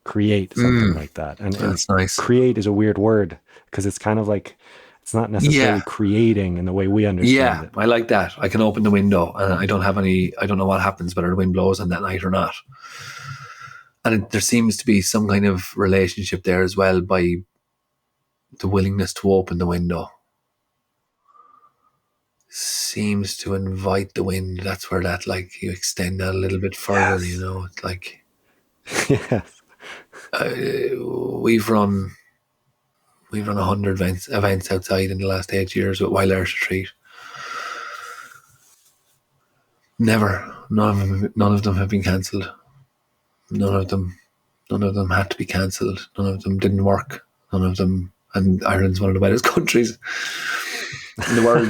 create something like that. And that's nice. Create is a weird word because it's kind of like, it's not necessarily creating in the way we understand it. I like that. I can open the window and I don't know what happens, whether the wind blows on that night or not. And there seems to be some kind of relationship there as well, by the willingness to open the window. Seems to invite the wind. That's where that, you extend that a little bit further, It's like, yes. We've run 100 events outside in the last 8 years with Wild Irish Retreat. Never. None of them have been cancelled. None of them had to be cancelled. None of them didn't work. None of them, and Ireland's one of the wettest countries in the world,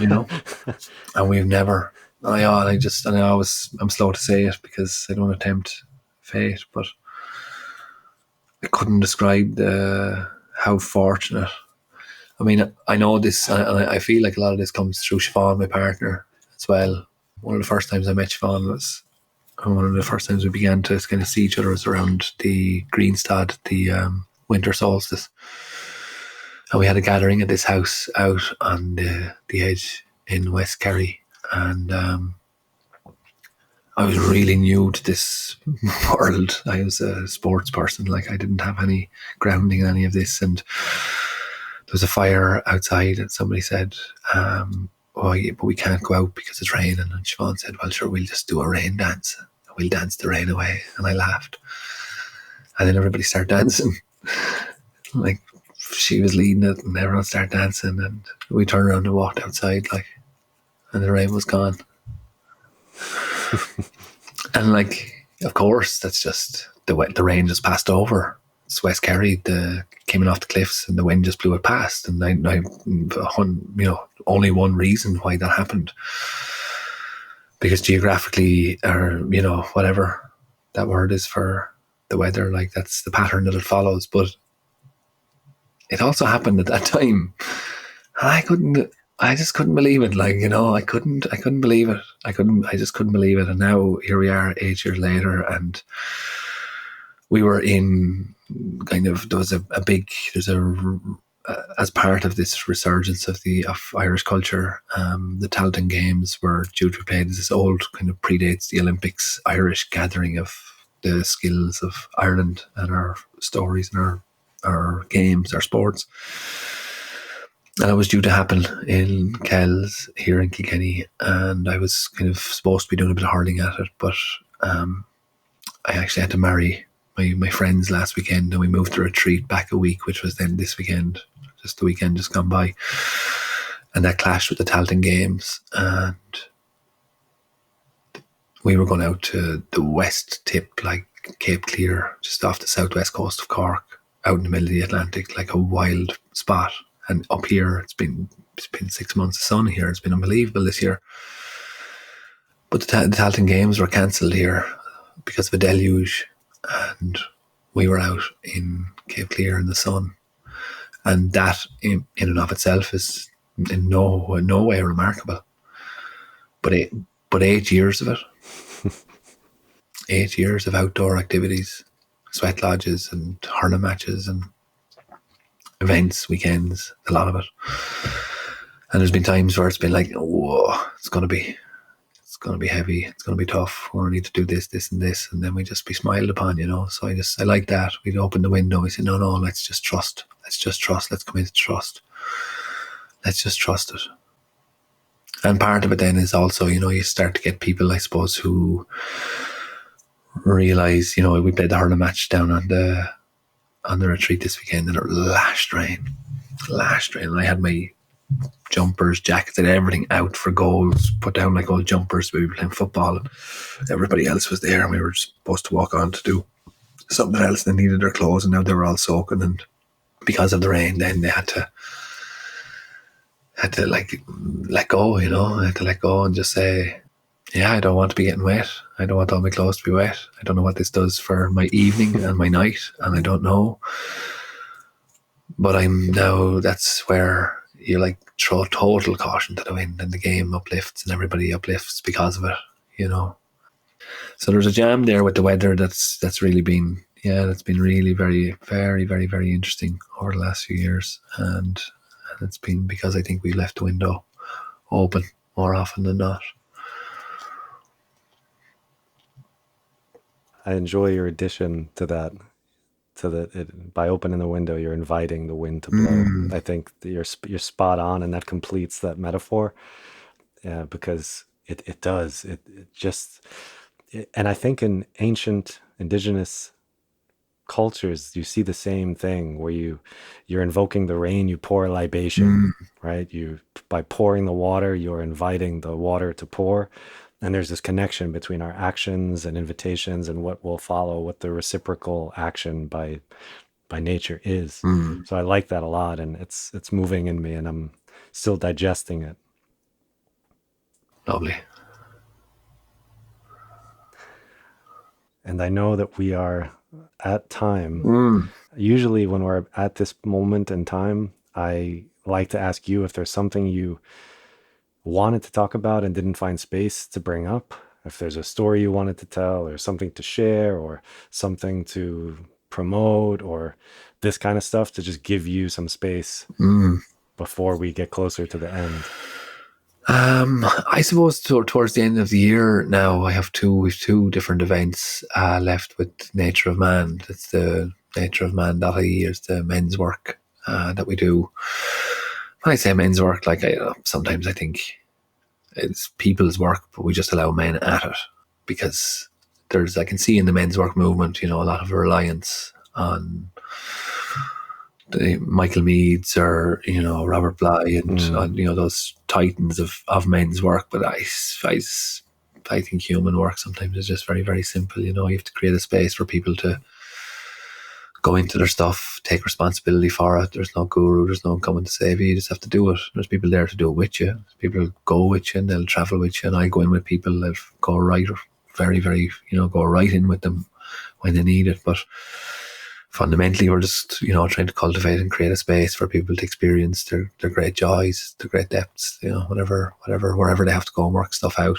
And we've never I'm slow to say it because I don't tempt fate, but I couldn't describe how fortunate. I mean, I know this, and I feel like a lot of this comes through Siobhan, my partner, as well. One of the first times I met Siobhan was, and one of the first times we began to kind of see each other was around the Greenstad, the winter solstice. And we had a gathering at this house out on the edge in West Kerry. And I was really new to this world. I was a sports person. Like, I didn't have any grounding in any of this. And there was a fire outside, and somebody said, oh, yeah, but we can't go out because it's raining. And Siobhan said, well, sure, we'll just do a rain dance. We'll dance the rain away. And I laughed. And then everybody started dancing. Like, she was leading it, and everyone started dancing. And we turned around and walked outside, like, and the rain was gone. And, like, of course, that's just the rain just passed over. It's West Kerry, came in off the cliffs, and the wind just blew it past. And only one reason why that happened, because geographically, or whatever that word is for the weather, like, that's the pattern that it follows. But it also happened at that time. I just couldn't believe it. Like, I couldn't believe it. I just couldn't believe it. And now here we are 8 years later, and we were in kind of, as part of this resurgence of Irish culture, the Tailteann Games were due to be played as this old, kind of predates the Olympics, Irish gathering of the skills of Ireland and our stories and our games, our sports. And it was due to happen in Kells here in Kilkenny, and I was kind of supposed to be doing a bit of hurling at it, but I actually had to marry my friends last weekend, and we moved the retreat back a week, which was then this weekend, just the weekend just gone by, and that clashed with the Tailteann Games, and we were going out to the west tip, like Cape Clear, just off the southwest coast of Cork, out in the middle of the Atlantic, like a wild spot. And up here, it's been 6 months of sun here. It's been unbelievable this year. But the Tailteann Games were cancelled here because of a deluge, and we were out in Cape Clear in the sun. And that, in and of itself, is in no way remarkable. But 8 years of it, 8 years of outdoor activities, sweat lodges and hurling matches and events, weekends, a lot of it. And there's been times where it's been like, whoa, it's going to be heavy, it's going to be tough, we're going to need to do this and this, and then we just be smiled upon, so I like that. We'd open the window, we say, no, let's just trust, let's come into trust, let's just trust it. And part of it then is also, you start to get people, I suppose, who realise, we played the hurling match down on the retreat this weekend, and it lashed rain, and I had my jumpers, jackets, and everything out for goals, put down like old jumpers. We were playing football, and everybody else was there, and we were supposed to walk on to do something else. They needed their clothes, and now they were all soaking, and because of the rain, then they had to like let go, I had to let go and just say, yeah, I don't want to be getting wet. I don't want all my clothes to be wet. I don't know what this does for my evening and my night, and I don't know. But that's where you like throw total caution to the wind, and the game uplifts, and everybody uplifts because of it, So there's a jam there with the weather that's really been, that's been really very, very, very, very interesting over the last few years. And it's been because I think we left the window open more often than not. I enjoy your addition to that. By opening the window, you're inviting the wind to blow. I think that you're spot on, and that completes that metaphor. Because it does. And I think in ancient indigenous cultures, you see the same thing where you're invoking the rain, you pour a libation, right? By pouring the water, you're inviting the water to pour. And there's this connection between our actions and invitations and what will follow, what the reciprocal action by nature is. So I like that a lot, and it's moving in me, and I'm still digesting it. Lovely. And I know that we are at time. Mm. Usually, when we're at this moment in time, I like to ask you if there's something you wanted to talk about and didn't find space to bring up, if there's a story you wanted to tell, or something to share, or something to promote, or this kind of stuff, to just give you some space Mm. before we get closer to the end. I suppose towards the end of the year now, we've two different events left with Nature of Man. That's the Nature of Man.ie is the men's work that we do. When I say men's work, like sometimes I think it's people's work, but we just allow men at it because I can see in the men's work movement, a lot of reliance on the Michael Meads or Robert Bly and those titans of men's work. But I think human work sometimes is just very, very simple. You have to create a space for people to go into their stuff, take responsibility for it. There's no guru, there's no one coming to save you. You just have to do it. There's people there to do it with you. There's people who go with you and they'll travel with you. And I go in with people that go right, very, very, go right in with them when they need it. But fundamentally, we're just, trying to cultivate and create a space for people to experience their great joys, their great depths, wherever they have to go and work stuff out.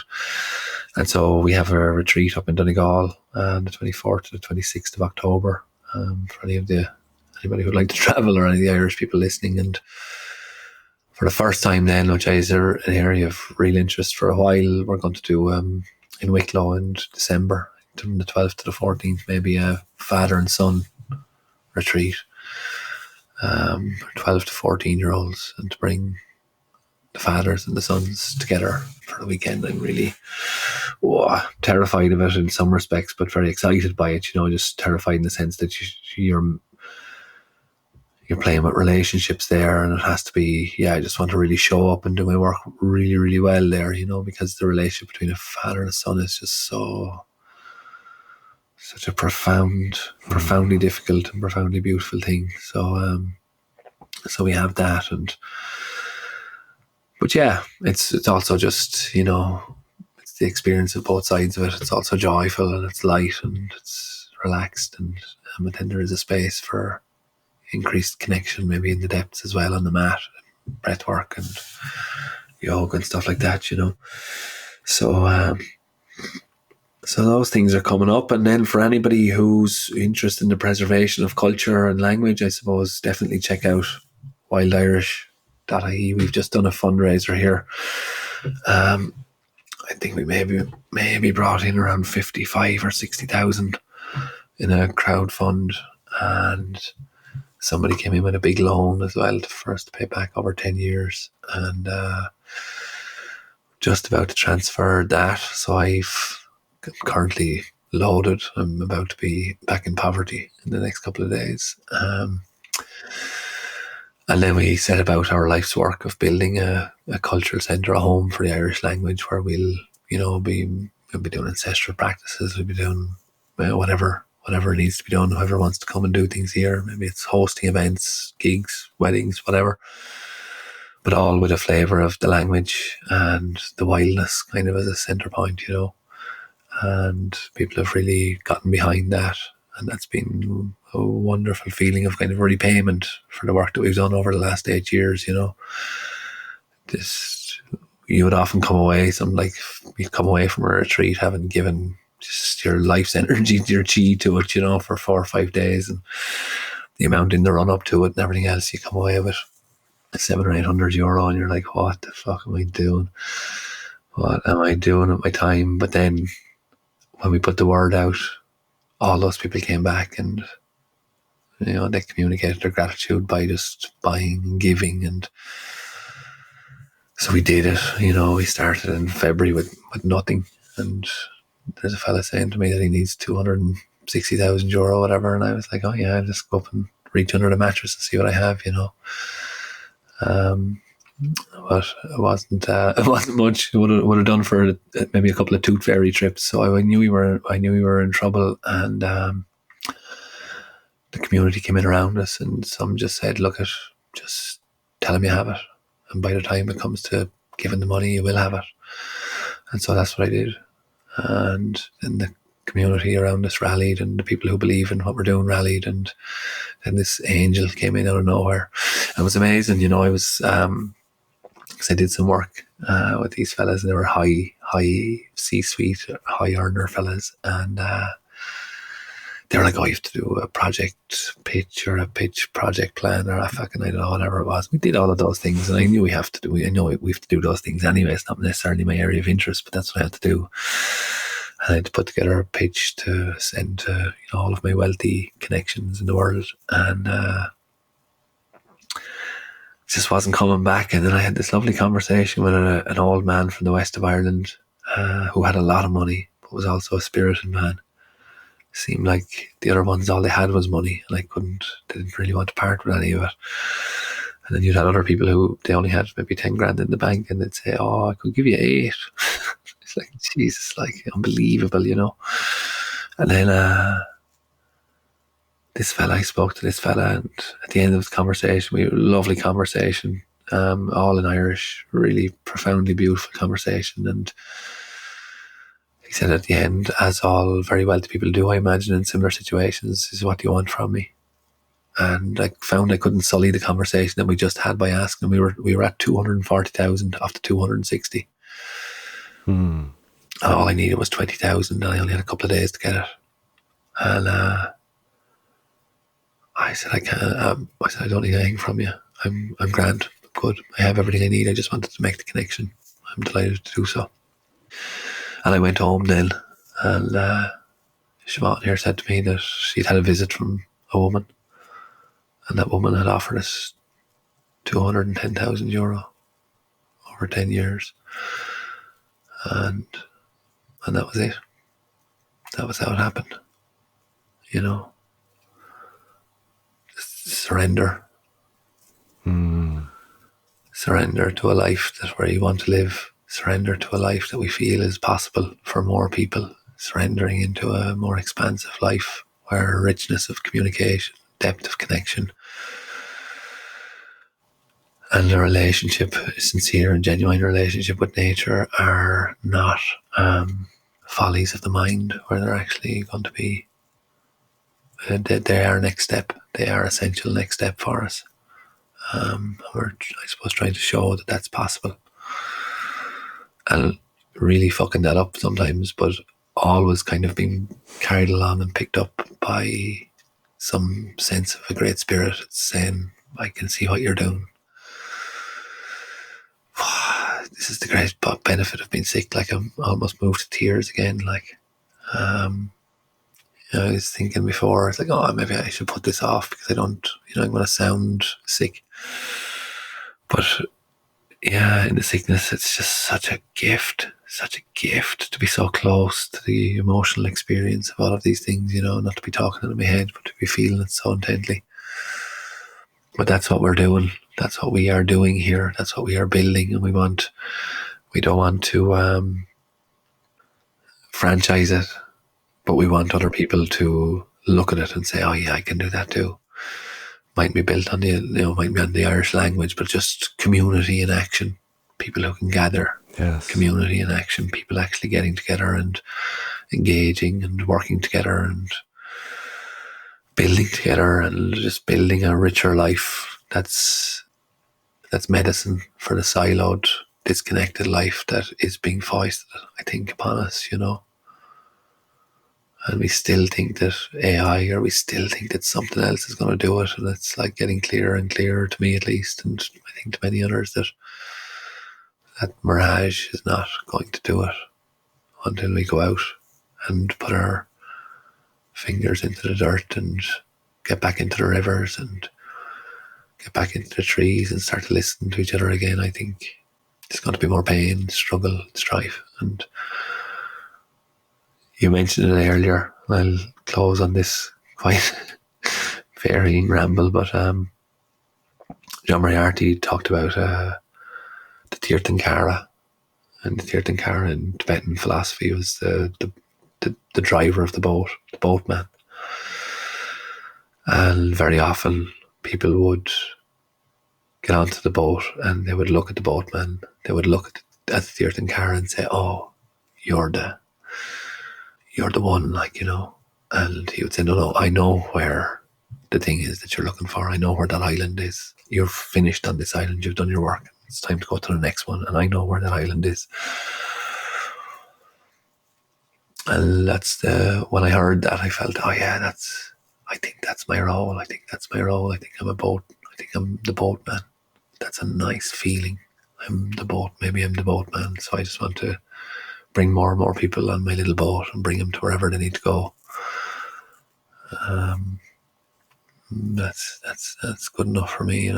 And so we have a retreat up in Donegal on the 24th to the 26th of October. For anybody who'd like to travel, or any of the Irish people listening. And for the first time then, which is an area of real interest for a while, we're going to do in Wicklow in December, from the 12th to the 14th, maybe a father and son retreat, 12 to 14 year olds, and to bring the fathers and the sons together for the weekend. I'm really terrified of it in some respects, but very excited by it. Just terrified in the sense that you're playing with relationships there, and it has to be. I just want to really show up and do my work really, really well there. Because the relationship between a father and a son is just such a profoundly difficult and profoundly beautiful thing. So we have that, but it's also just it's the experience of both sides of it. It's also joyful and it's light and it's relaxed, and but then there is a space for increased connection, maybe in the depths as well, on the mat, and breath work and yoga and stuff like that. So so those things are coming up. And then for anybody who's interested in the preservation of culture and language, I suppose definitely check out wildirish.ie. We've just done a fundraiser here. I think we maybe brought in around 55 or 60,000 in a crowd fund, and somebody came in with a big loan as well for us to pay back over 10 years, and just about to transfer that. So I'm currently loaded. I'm about to be back in poverty in the next couple of days. And then we set about our life's work of building a cultural centre, a home for the Irish language, where we'll be doing ancestral practices. We'll be doing whatever needs to be done. Whoever wants to come and do things here, maybe it's hosting events, gigs, weddings, whatever, but all with a flavour of the language and the wildness kind of as a centre point, and people have really gotten behind that, and that's been a wonderful feeling of kind of repayment for the work that we've done over the last 8 years. You would often come away, you'd come away from a retreat having given just your life's energy, your chi to it, for 4 or 5 days, and the amount in the run up to it and everything else, you come away with €700 or €800, and you're like, what the fuck am I doing? What am I doing with my time? But then when we put the word out, all those people came back, and they communicated their gratitude by just buying and giving. And so we did it. We started in February with nothing, and there's a fella saying to me that he needs €260,000, whatever, and I was like, oh yeah, I'll just go up and reach under the mattress and see what I have. But it wasn't much. It would have done for maybe a couple of tooth fairy trips. So I knew we were in trouble, and the community came in around us, and some just said, just tell him you have it, and by the time it comes to giving the money, you will have it. And so that's what I did. And then the community around us rallied, and the people who believe in what we're doing rallied, and then this angel came in out of nowhere. It was amazing, I was because I did some work with these fellas, and they were high C-suite, high earner fellas, and they were like, "Oh, you have to do a project pitch or a pitch project plan or a fucking, I don't know, whatever it was." We did all of those things, and I knew we have to do. I know we have to do those things anyway. It's not necessarily my area of interest, but that's what I had to do. And I had to put together a pitch to send to all of my wealthy connections in the world, and just wasn't coming back. And then I had this lovely conversation with an old man from the west of Ireland who had a lot of money, but was also a spirited man. Seemed like the other ones, all they had was money, and didn't really want to part with any of it. And then you'd have other people who they only had maybe 10 grand in the bank, and they'd say, "Oh, I could give you 8." It's like, Jesus, like, unbelievable, And then I spoke to this fella, and at the end of the conversation, we had a lovely conversation, all in Irish, really profoundly beautiful conversation. And he said at the end, as all very wealthy people do, I imagine, in similar situations, is, "What do you want from me?" And I found I couldn't sully the conversation that we just had by asking. We were at 240,000 off the 260. And all I needed was 20,000, and I only had a couple of days to get it. And I said, "I can't." I said, "I don't need anything from you. I'm grand. I'm good. I have everything I need. I just wanted to make the connection. I'm delighted to do so." And I went home then, and Siobhan here said to me that she'd had a visit from a woman, and that woman had offered us €210,000 over 10 years. And that was it. That was how it happened. Just surrender. Surrender to a life that where you want to live. Surrender to a life that we feel is possible for more people. Surrendering into a more expansive life where richness of communication, depth of connection, and a relationship, a sincere and genuine relationship with nature, are not follies of the mind, where they're actually going to be, they are next step. They are essential next step for us. We're, I suppose, trying to show that that's possible. And really fucking that up sometimes, but always kind of being carried along and picked up by some sense of a great spirit. It's saying, "I can see what you're doing. This is the great benefit of being sick." Like, I'm almost moved to tears again. Like, I was thinking before, it's like, "Oh, maybe I should put this off because I don't, I'm going to sound sick." But yeah, in the sickness, it's just such a gift to be so close to the emotional experience of all of these things, not to be talking in my head, but to be feeling it so intently. But that's what we're doing. That's what we are doing here. That's what we are building. And we don't want to franchise it, but we want other people to look at it and say, "Oh yeah, I can do that too." Might be built on might be on the Irish language, but just community in action. People who can gather. Yes. Community in action. People actually getting together and engaging and working together and building together and just building a richer life. That's medicine for the siloed, disconnected life that is being foisted, I think, upon us, And we still think that AI, or we still think that something else is going to do it. And it's like getting clearer and clearer, to me at least, and I think to many others, that mirage is not going to do it until we go out and put our fingers into the dirt and get back into the rivers and get back into the trees and start to listen to each other again. I think there's going to be more pain, struggle, strife. And you mentioned it earlier. I'll close on this quite varying ramble, but John Moriarty talked about the Tirthankara, and the Tirthankara in Tibetan philosophy was the driver of the boat, the boatman. And very often people would get onto the boat and they would look at the boatman, they would look at the Tirthankara and say, "Oh, you're you're the one, like, And he would say, no, I know where the thing is that you're looking for. I know where that island is. You're finished on this island. You've done your work. It's time to go to the next one. And I know where that island is. And when I heard that, I felt, oh yeah, I think that's my role. I think that's my role. I think I'm the boatman. That's a nice feeling. Maybe I'm the boatman. So I just want to bring more and more people on my little boat and bring them to wherever they need to go. That's good enough for me.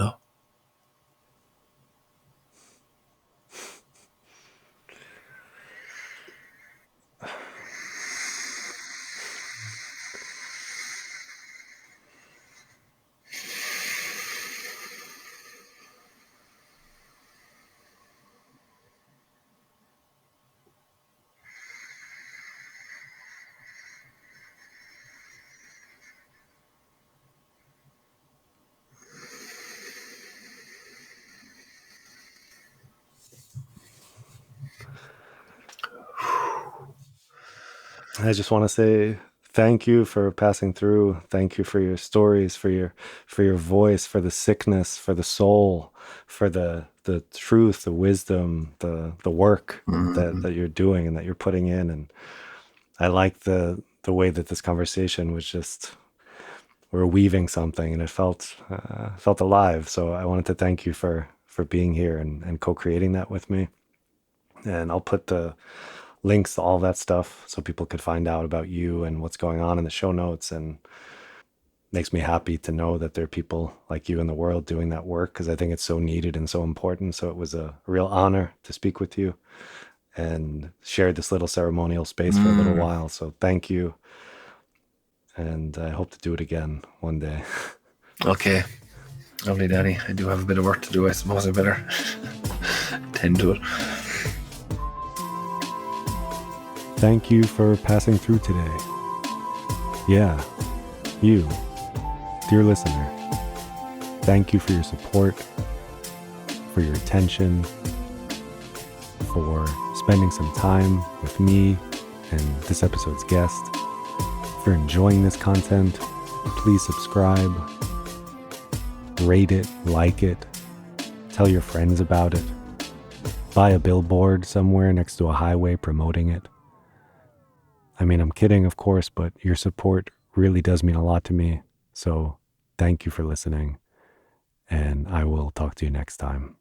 I just want to say thank you for passing through. Thank you for your stories, for your voice, for the sickness, for the soul, for the truth, the wisdom, the work that you're doing and that you're putting in. And I like the way that this conversation was just, we're weaving something, and it felt alive. So I wanted to thank you for being here and co-creating that with me. And I'll put the links to all that stuff so people could find out about you and what's going on in the show notes. And makes me happy to know that there are people like you in the world doing that work, because I think it's so needed and so important. So it was a real honor to speak with you and share this little ceremonial space for a little while. So thank you. And I hope to do it again one day. Okay. Lovely, Danny. I do have a bit of work to do. I suppose I better tend to it. Thank you for passing through today. Yeah, you, dear listener. Thank you for your support, for your attention, for spending some time with me and this episode's guest. If you're enjoying this content, please subscribe, rate it, like it, tell your friends about it, buy a billboard somewhere next to a highway promoting it. I mean, I'm kidding, of course, but your support really does mean a lot to me. So thank you for listening, and I will talk to you next time.